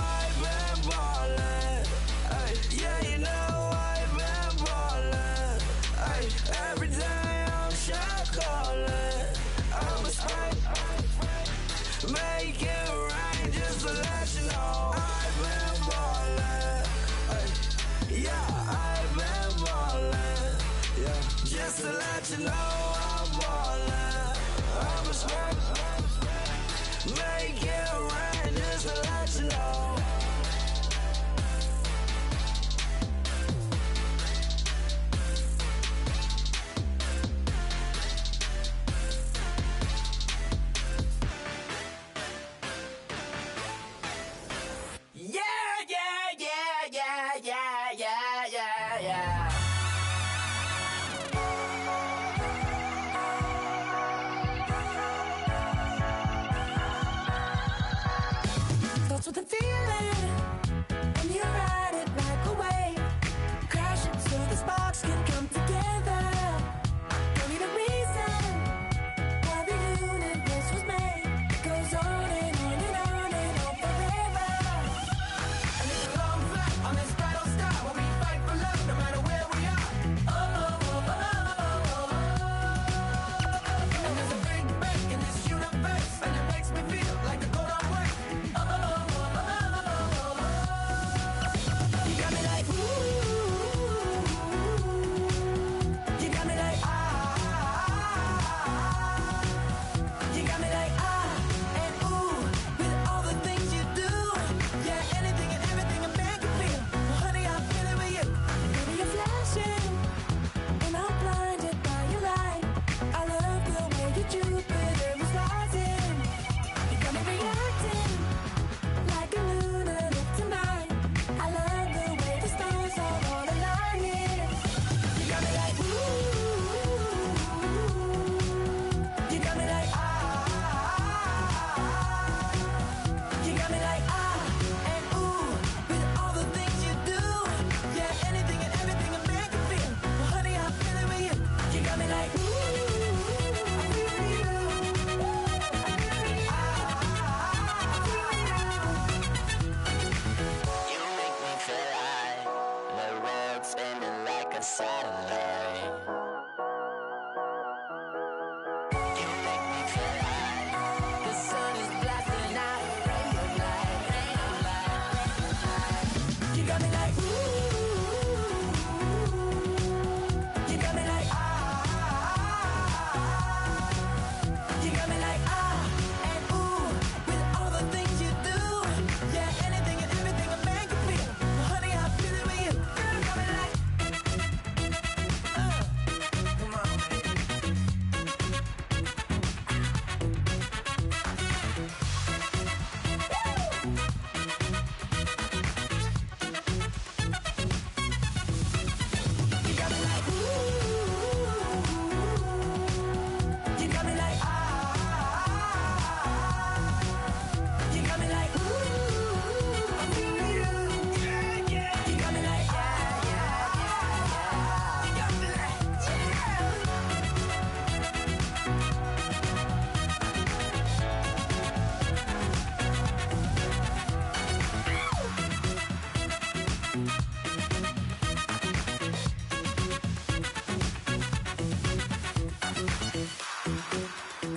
Man,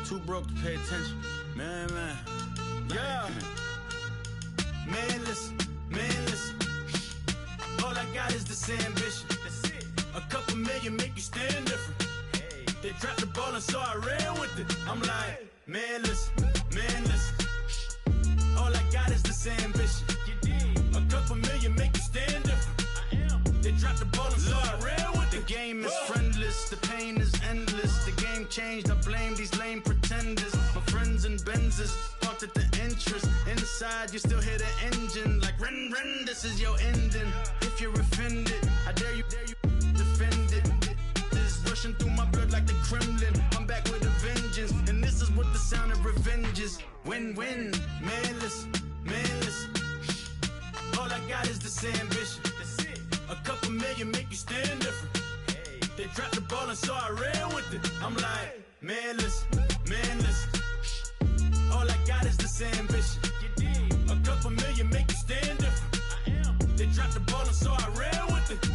too broke to pay attention. Man. Yeah. Man, listen. All I got is this ambition. That's it. A couple million make you stand different. Hey. They dropped the ball and so I ran with it. I'm like, man, listen. All I got is this ambition. A couple million make you stand different. I am. They dropped the ball and so I ran with it. The game is friendless, the pain is endless. The game changed, I blame these lame pretenders. My friends and Benzes parked at the entrance. Inside, you still hear the engine. Like, rin, this is your ending. If you're offended, I dare you defend it. This is rushing through my blood like the Kremlin. I'm back with a vengeance, and this is what the sound of revenge is. Win-win, man, listen. All I got is this ambition. That's it. A couple million make you stand different. Hey. They dropped the ball and so I ran with it. I'm like, man, listen. All I got is this ambition. A couple million make you stand different. I am. They dropped the ball and so I ran with it.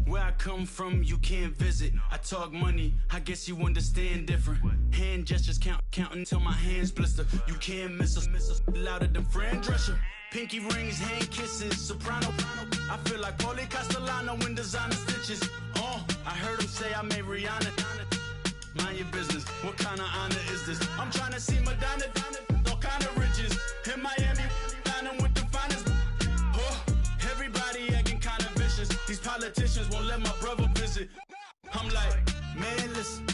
Where I come from, you can't visit. I talk money, I guess you understand different. Hand gestures counting till my hands blister. You can't miss us louder than Fran Drescher. Pinky rings, hand kisses, soprano. I feel like Paulie Castellano in designer stitches. I heard him say I made Rihanna. Mind your business, what kind of honor is this? I'm trying to see Madonna, all kind of riches. In Miami, dining with the finest. Everybody acting kind of vicious. These politicians won't let my brother visit. I'm like, man, listen.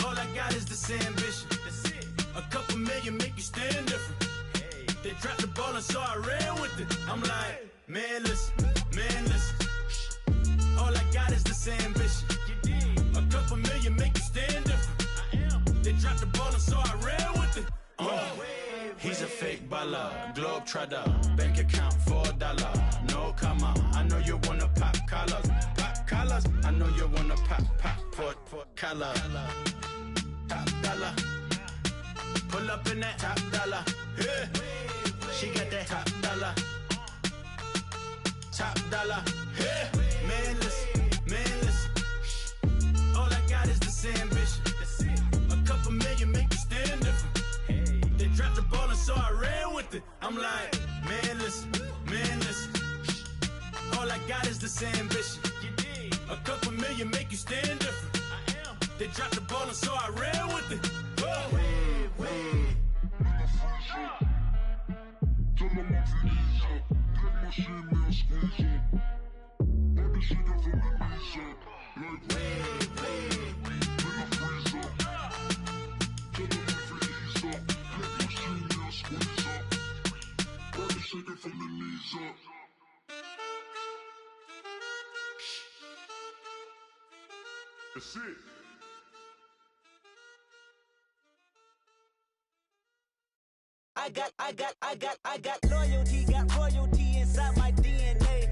All I got is this ambition. That's it. A couple million make you stand different. Hey. They dropped the ball and so I ran with it. I'm like, man, listen. All I got is this ambition. A couple million make you stand different. I am. They dropped the ball and so I ran with it. He's a fake baller, globe trotter, bank account $4. No comma, I know you wanna pop collars. I know you wanna pop for collar. Top dollar, pull up in that top dollar. Yeah. She got that top dollar. Yeah. Man, listen. All I got is this ambition. A couple million make you stand different. They dropped the ball and so I ran with it. I'm like, man, listen. All I got is this ambition. A couple million make you stand different. I am. They dropped the ball and so I ran with it. Tell them I'm Visa. Get my shit, squeeze up. All the shit from the knees up. Like, shaking from the knees up. That's it. I got loyalty, got royalty inside my DNA.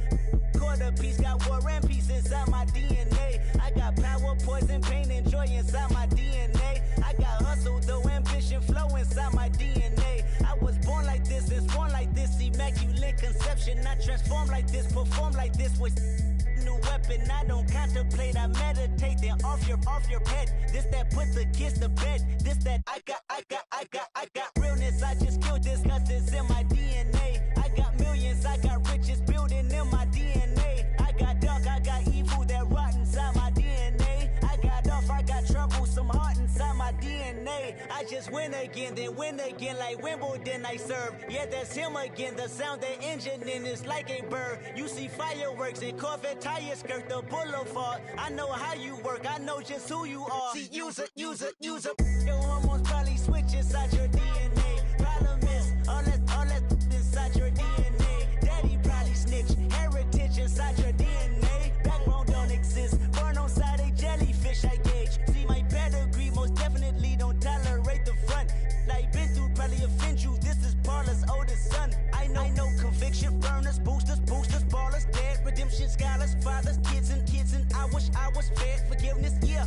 Quarter piece, got war and peace inside my DNA. I got power, poison, pain, and joy inside my DNA. I got hustle, though, ambition, flow inside my DNA. I was born like this and sworn like this, immaculate conception. I transform like this, perform like this with new weapon. I don't contemplate, I meditate, then off your head. This that put the kids to bed. This that I got realness. I just killed this cause it's in my DNA. I got millions, I got riches building in my DNA. I got dark, I got evil that rot inside my DNA. I got off, I got trouble, some heart inside my DNA. I just win again, then win again like Wimbledon I serve. Yeah, that's him again, the sound the engine in is like a bird. You see fireworks and Corvette tires skirt the boulevard. I know how you work, I know just who you are. See, use it. Your hormones probably switch inside your DNA. Problem is, all that inside your DNA. Daddy probably snitch, heritage inside your DNA. Backbone don't exist, burn on side a jellyfish I gauge. See my pedigree, most definitely don't tolerate the front. Like been through, probably offend you, this is Paula's oldest son. I know conviction, burners, boosters, ballers, dead, redemption, scholars, fathers, kids and I wish I was fed forgiveness, yeah.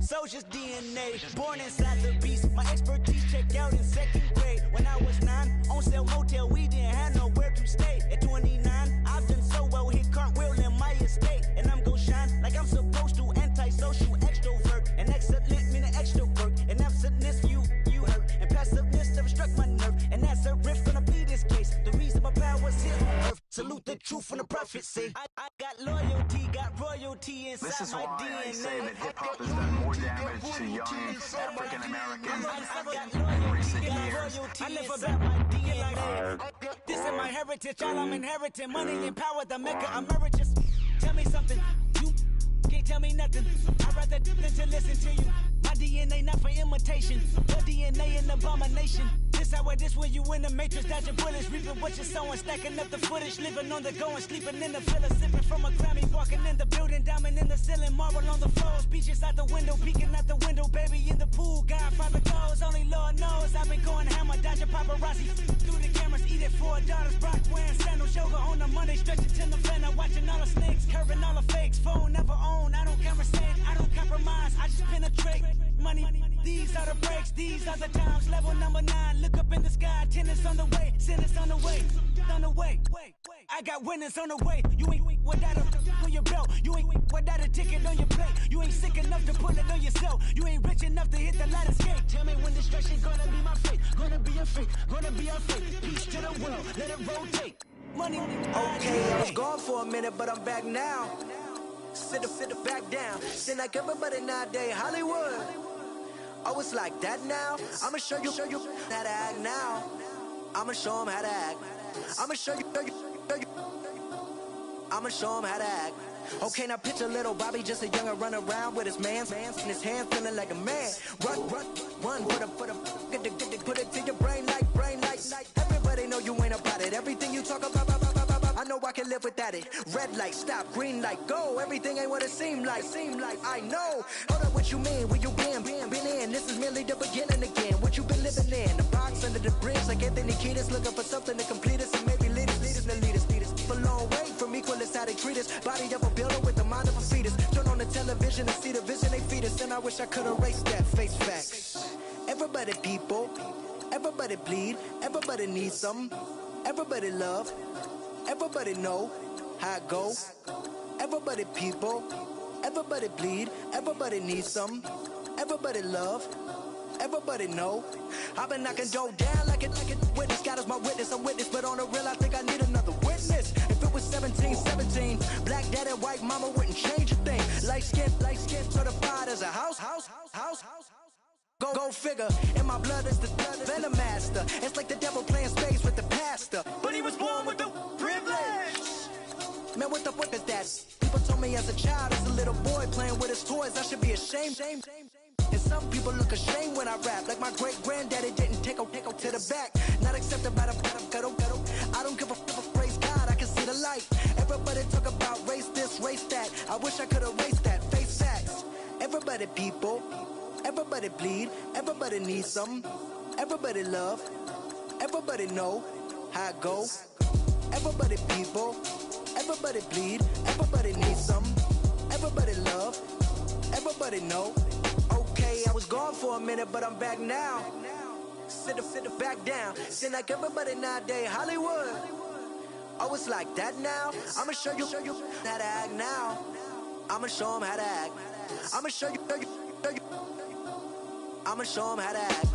Soldier's DNA, born inside the beast, My expertise checked out in 2nd grade. When I was 9, on sale motel, we didn't have nowhere to stay. At 29, I've done so well, hit cartwheel in my estate. And I'm gon' shine like I'm supposed to, antisocial extrovert. And excellent meaning extra work. And absentness, you hurt. And passiveness never struck my nerve. And that's a riff gonna be this case. The reason my power's here on earth. Salute the truth from the prophecy. I got loyalty, got royalty inside This is my why DNA. I say that hip-hop has done more damage to young African Americans in recent years. I live about my DNA. This is my heritage, all I'm inheriting. Money and power, the Mecca emeritus. Tell me something, you can't tell me nothing. I'd rather than to listen to you. My DNA not for imitation. Your DNA an abomination. This how this when you in the matrix, dodging bullets, reaping what you're sowing, stacking up the footage, living on the go and sleeping in the villa, sipping from a Grammy, walking in the building, diamond in the ceiling, marble on the floors, beaches out the window, peeking out the window, baby in the pool, Godfather goes, only Lord knows, I've been going hammer, dodging paparazzi, through the cameras, eating 4 daughters, Brock wearing sandals, yoga on a Monday, stretching to November, watching all the snakes, curving all the fakes, phone never own, I don't conversate, I don't compromise, I just penetrate, money, these are the breaks, these are the times, level number 9, look up in the sky, tenants on the way, sinners on the way, on the way. I got winners on the way. You ain't without a on your belt. You ain't without a ticket on your plate. You ain't sick enough to put it on yourself. You ain't rich enough to hit the ladder skate. Tell me when destruction gonna be my fate. Gonna be a fate. Gonna be our fate. Peace to the world. Let it rotate. Money. Okay, I was gone for a minute, but I'm back now. Sit back down. Seem like everybody nowadays Hollywood. Oh, it's like that now? I'ma show you how to act now. I'ma show them how to act. I'ma show you. I'ma show them how to act. Okay, now picture little Bobby, just a younger run around with his man's in his hand, feeling like a man. Run, put it to your brain like. Everybody know you ain't about it. Everything you talk about, I know I can live without it. Red light, stop, green light, go. Everything ain't what it seem like. I know. Hold up, what you mean? Where you been in? This is merely the beginning again. What you been living in? The box under the bridge, like Anthony Kiedis, looking for something to complete us and maybe lead us. A long way from equal is how they treat us. Body of a builder with the mind of a fetus. Turn on the television and see the vision they feed us. And I wish I could erase that. Face facts. Everybody people, everybody bleed, everybody needs something. Everybody love, everybody know how it go. Everybody people, everybody bleed, everybody needs something. Everybody love, everybody know. I've been knocking dough down like it. Witness, God is my witness, I'm witness. But on the real, I think I need another witness. If it was 17, black daddy, white mama wouldn't change a thing. Light skin, certified as a house. Go figure, in my blood is the venom master. It's like the devil playing spades with the pastor. But he was born with the privilege. Man, what the fuck is that? People told me as a child, as a little boy playing with his toys, I should be ashamed. And some people look ashamed when I rap, like my great granddaddy didn't take a to the back. Not accepted by the ghetto. I don't give a fuck, praise God, I can see the light. Everybody talk about race this, race that. I wish I could erase that, face facts. Everybody people, everybody bleed, everybody needs something. Everybody love, everybody know how it go. Everybody people, everybody bleed, everybody needs something. Everybody love, everybody know. Okay, I was gone for a minute, but I'm back now. Sit back down. Seem like everybody nowadays Hollywood. Oh, it's like that now? I'ma show you how to act now. I'ma show them how to act. I'ma show you. I'ma show them how to act.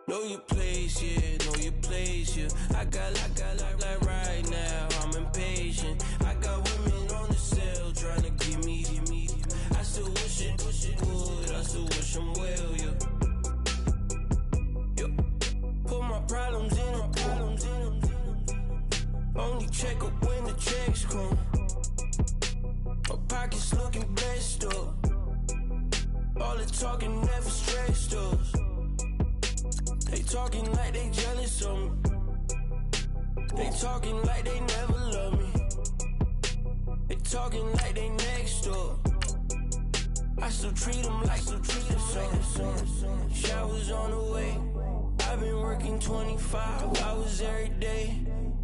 Know your place, yeah, know your place, yeah. I got like right now, I'm impatient. I got women on the cell trying to give me. I still wish it would, I still wish them well, yeah. Put my problems in them. Only check up when the checks come. My pockets looking blessed up. All the talking never stressed us. They talking like they jealous of me. They talking like they never love me. They talking like they next door. I still treat them like so. Showers on the way. I've been working 25 hours every day.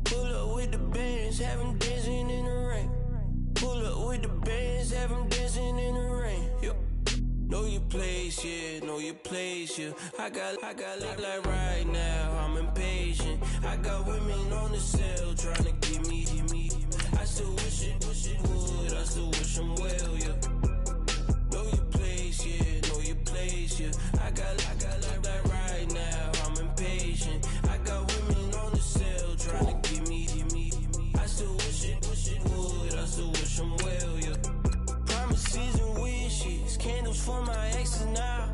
Pull up with the bands, have them dancing in the rain. Pull up with the bands, have them dancing in the rain. Yo. Know your place, yeah, know your place, yeah. I got like right now, I'm impatient. I got women on the cell trying to get me. I still wish it would, I still wish them well, yeah. Know your place, yeah, know your place, yeah. I got like right now, I'm impatient. I got women on the cell trying to get me. I still wish it would, I still wish them well, yeah. Promises and wishes, candles for my exes now.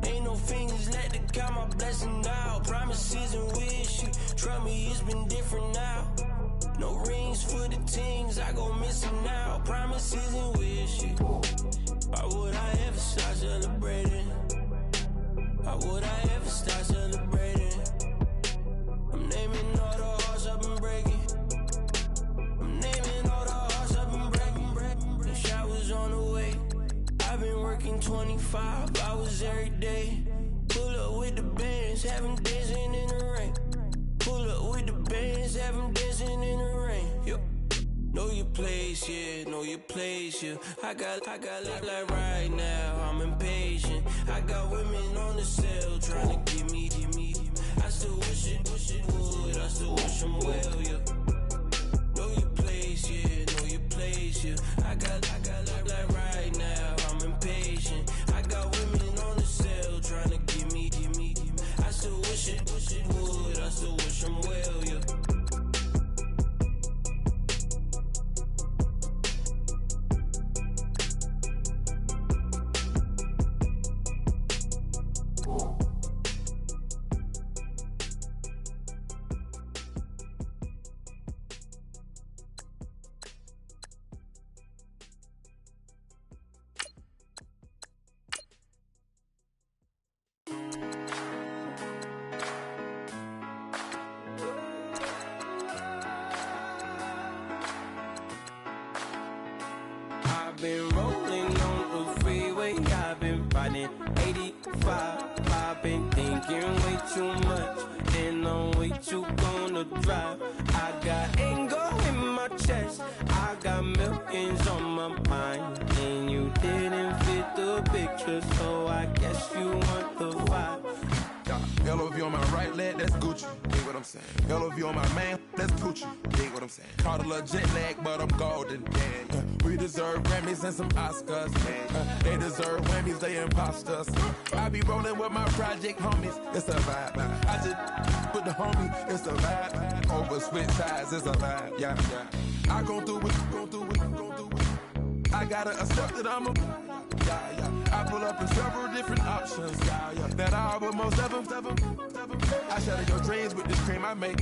Ain't no fingers let to count my blessing now. Promises and wishes, trust me, it's been different now. No rings for the teams, I go missing now. Promises and wishes, why would I ever start celebrating? Why would I ever start celebrating? I'm naming all the hearts I've been breaking. I'm naming all the hearts I've been breaking. Showers on the way. I've been working 25 hours every day. Pull up with the bands, have them dancing in the rain. Pull up with the bands, have them dancing in the rain. Yo. Know your place, yeah, know your place, yeah. I got like right now, I'm impatient. I got women on the cell trying to get me. I still wish it would, I still wish them well, yeah. Know your place, yeah, know your place, yeah. I got like right now, I'm impatient. I got women on the cell trying to get me. I still wish it would, I still wish them well, yeah. Been rolling on the freeway, I've been riding 85. I've been thinking way too much, and I'm way too gonna drive. I got anger in my chest, I got millions on my mind, and you didn't fit the picture, so I guess you want the vibe. LOV on my right leg, that's Gucci. Dig what I'm saying? LOV on my man, that's Gucci. Dig what I'm saying? Caught a little jet lag, but I'm golden. Yeah. We deserve Grammys and some Oscars. They deserve whammies, they imposters. I be rolling with my project homies, it's a vibe. I just with the homie, it's a vibe. Over switch sides, it's a vibe. Yeah. I gon' do it. I gotta accept that I'm a. I pull up in several different options. That I would most ever. I shatter your dreams with this cream I make.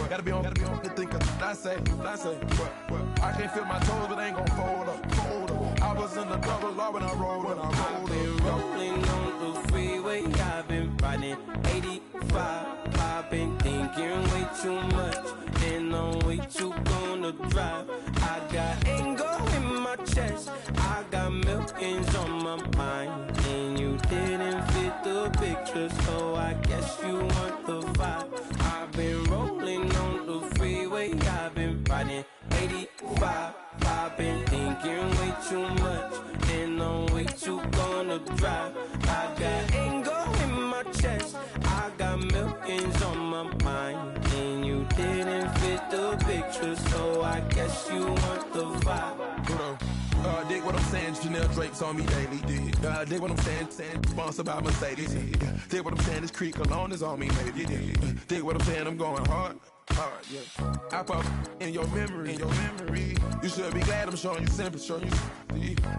Gotta be on to think of what I say. What? I can't feel my toes, but ain't gon' fold up. I was in the double law when I rolled. I've been rolling on the freeway, I've been riding 85. I've been thinking way too much, and I'm way too gonna drive. I got anger in my chest, I got millions on my mind, and you didn't fit the picture, so I guess you want the vibe. I've been rolling on the freeway, I've been riding 85. I've been thinking way too much, and I'm way too gonna drive. I got anger in my chest, I got millions on my mind, and you didn't fit the picture, so I guess you want the vibe. Dig what I'm saying, Chanel drapes on me daily. Dig what I'm saying, sponsored by Mercedes. Dig what I'm saying, this Creek Cologne is on me, maybe. Dig what I'm saying, I'm going hard, yeah. I pop in your memory. You should be glad I'm showing you sympathy.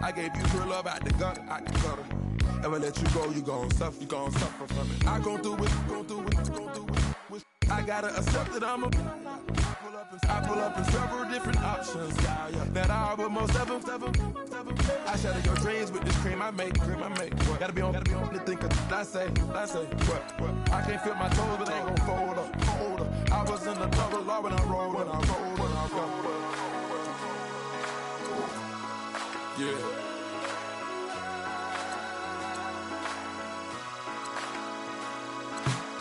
I gave you real love out the gutter, Ever let you go, you gon' suffer from it. I gon' do it. I gotta accept that I'm a. I pull up in several different options, yeah, yeah. That I would most ever. I shatter your dreams with this cream I make. What? Gotta be on to think of. I say, what? I can't feel my toes, but they ain't gon' fold up. I was in the double law when I rolled. Yeah.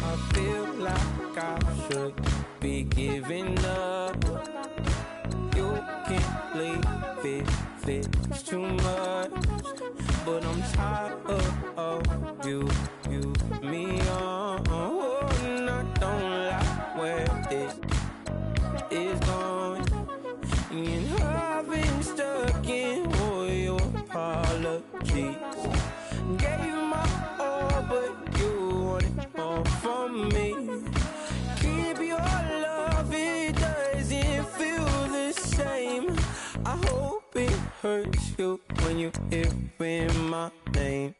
I feel like I should be giving up. You can't leave it's too much. But I'm tired of you, me on. And I don't like where this is going. And I've been stuck in all your apologies. Gave my all, but you want it all from me. Keep your love, it doesn't feel the same. I hope it hurts you when you hear my name.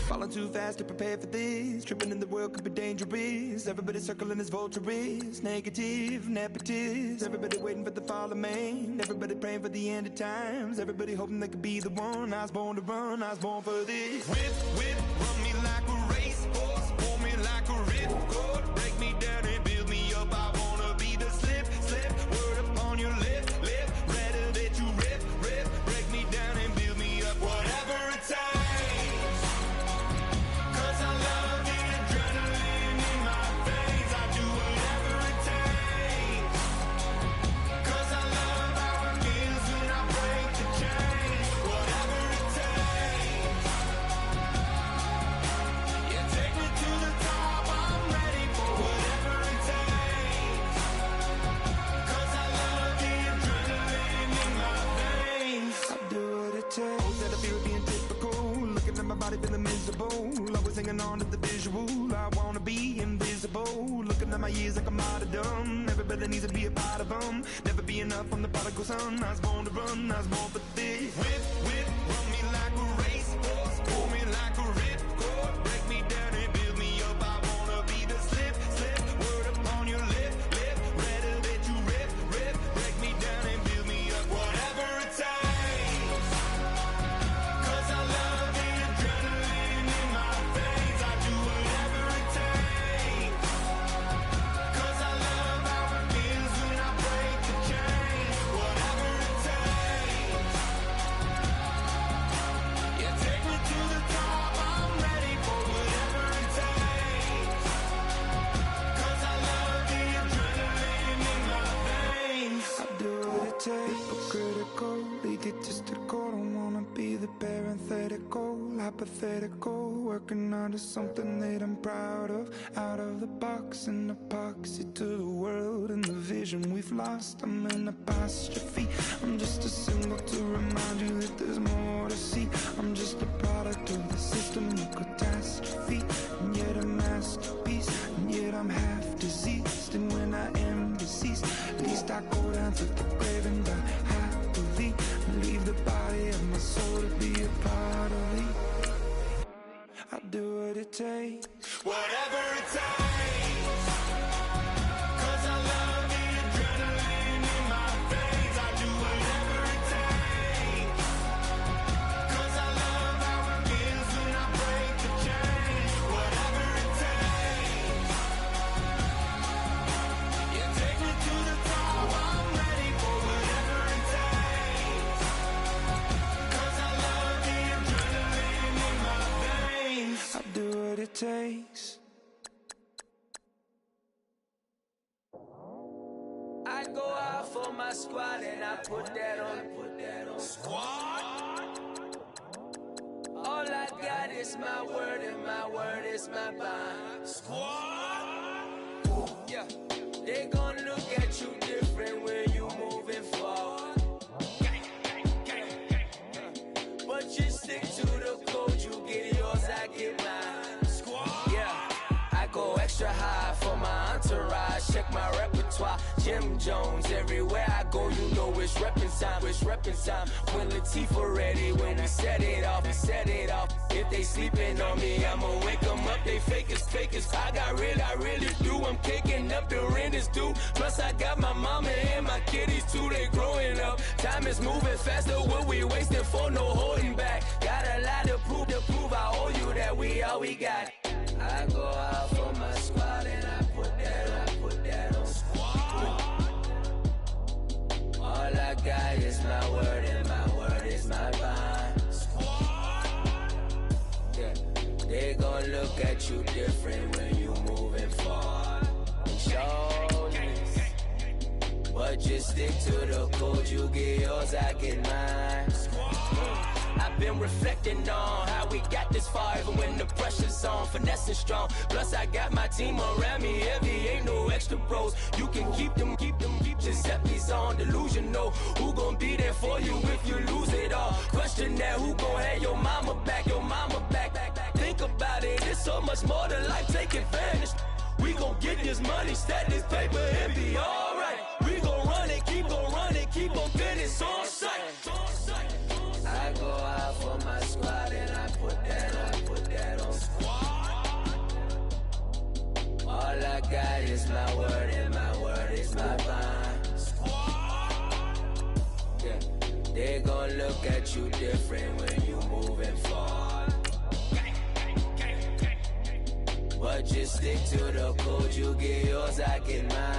Falling too fast to prepare for this. Tripping in the world could be dangerous. Everybody circling as vultures. Negative, nepotist. Everybody waiting for the fall of man. Everybody praying for the end of times. Everybody hoping they could be the one. I was born to run, I was born for this. Whip, run me like a racehorse. Pull me like a ripcord. Break me down and build me up. I wanna be the slip. Word upon your lip. Rather that you rip. Break me down and build me up. Whatever it takes. Feeling miserable, always hanging on to the visual. I wanna be invisible. Looking at my years like I'm out of dumb. Everybody needs to be a part of them. Never be enough from the prodigal son. I was born to run, I was born for this. Whip, run me like a racehorse. Pull me like a ripcord. Break me down and build me up. I wanna be the slip. Word upon your lip. Rather that you rip. Break me down and build me up. Whatever it takes. 'Cause I love the adrenaline in my veins. I do whatever it takes. 'Cause I love how it feels when I break the chain. Whatever it takes. Yeah, take me to the top. I'm ready for whatever it takes. 'Cause I love the adrenaline in my veins. I do what it takes. Hypocritical, egotistical. Don't wanna be the parenthetical, hypothetical. Working under something that I'm proud of. Out of the box, an epoxy to the world and the vision we've lost. I'm an apostrophe. I'm just a symbol to remind you that there's more to see. I'm just a product of the system of catastrophe. And yet a masterpiece. And yet I'm half diseased. And when I am deceased, at least I go down to the grave and die happily. Leave the body of my soul to be a part of me. I do what it takes. Whatever it takes. 'Cause I love the adrenaline in my veins. I do whatever it takes. 'Cause I love how it feels when I break the chain. Whatever it takes. Yeah, take me to the top. I'm ready for whatever it takes. 'Cause I love the adrenaline in my veins. I do what it takes. I go out for my squad and I put that on. Squad? All I got is my word and my word is my bond. Squad? Yeah, they gon' look at you different when you moving forward. But you stick to the code, you get yours, I get mine. Squad? Yeah, I go extra high for my entourage, check my repertoire. Jim Jones. Everywhere I go, you know it's reppin' time, it's reppin' time. When Latifah ready, when we set it off, we set it off. If they sleeping on me, I'ma wake them up, they fakers. I really do. I'm kicking up the rent is due. Plus I got my mama and my kiddies too, they growing up. Time is moving faster, what we wasting for, no holding back. Got a lot to prove, I owe you that we all we got. I go out for my squad and I put that on squad. All I got is my word and my word is my bond. Yeah. They gon' look at you different when you moving forward. But just stick to the code, you get yours, I get mine. I've been reflecting on how we got this far, even when the pressure's on, finessing strong. Plus I got my team around me heavy, ain't no extra bros. You can keep them. Giuseppe's on delusional. Who gon' be there for you if you lose it all? Question that, who gon' have your mama back? Think about it, it's so much more to life, take advantage. We gon' get this money, stack this paper, and be alright. We gon' run it, keep on finish on sight. I go out for my squad and I put that on squad. All I got is my word and my word is my bond. Yeah. They gon' look at you different when you moving forward. But just stick to the code, you get yours, I get mine.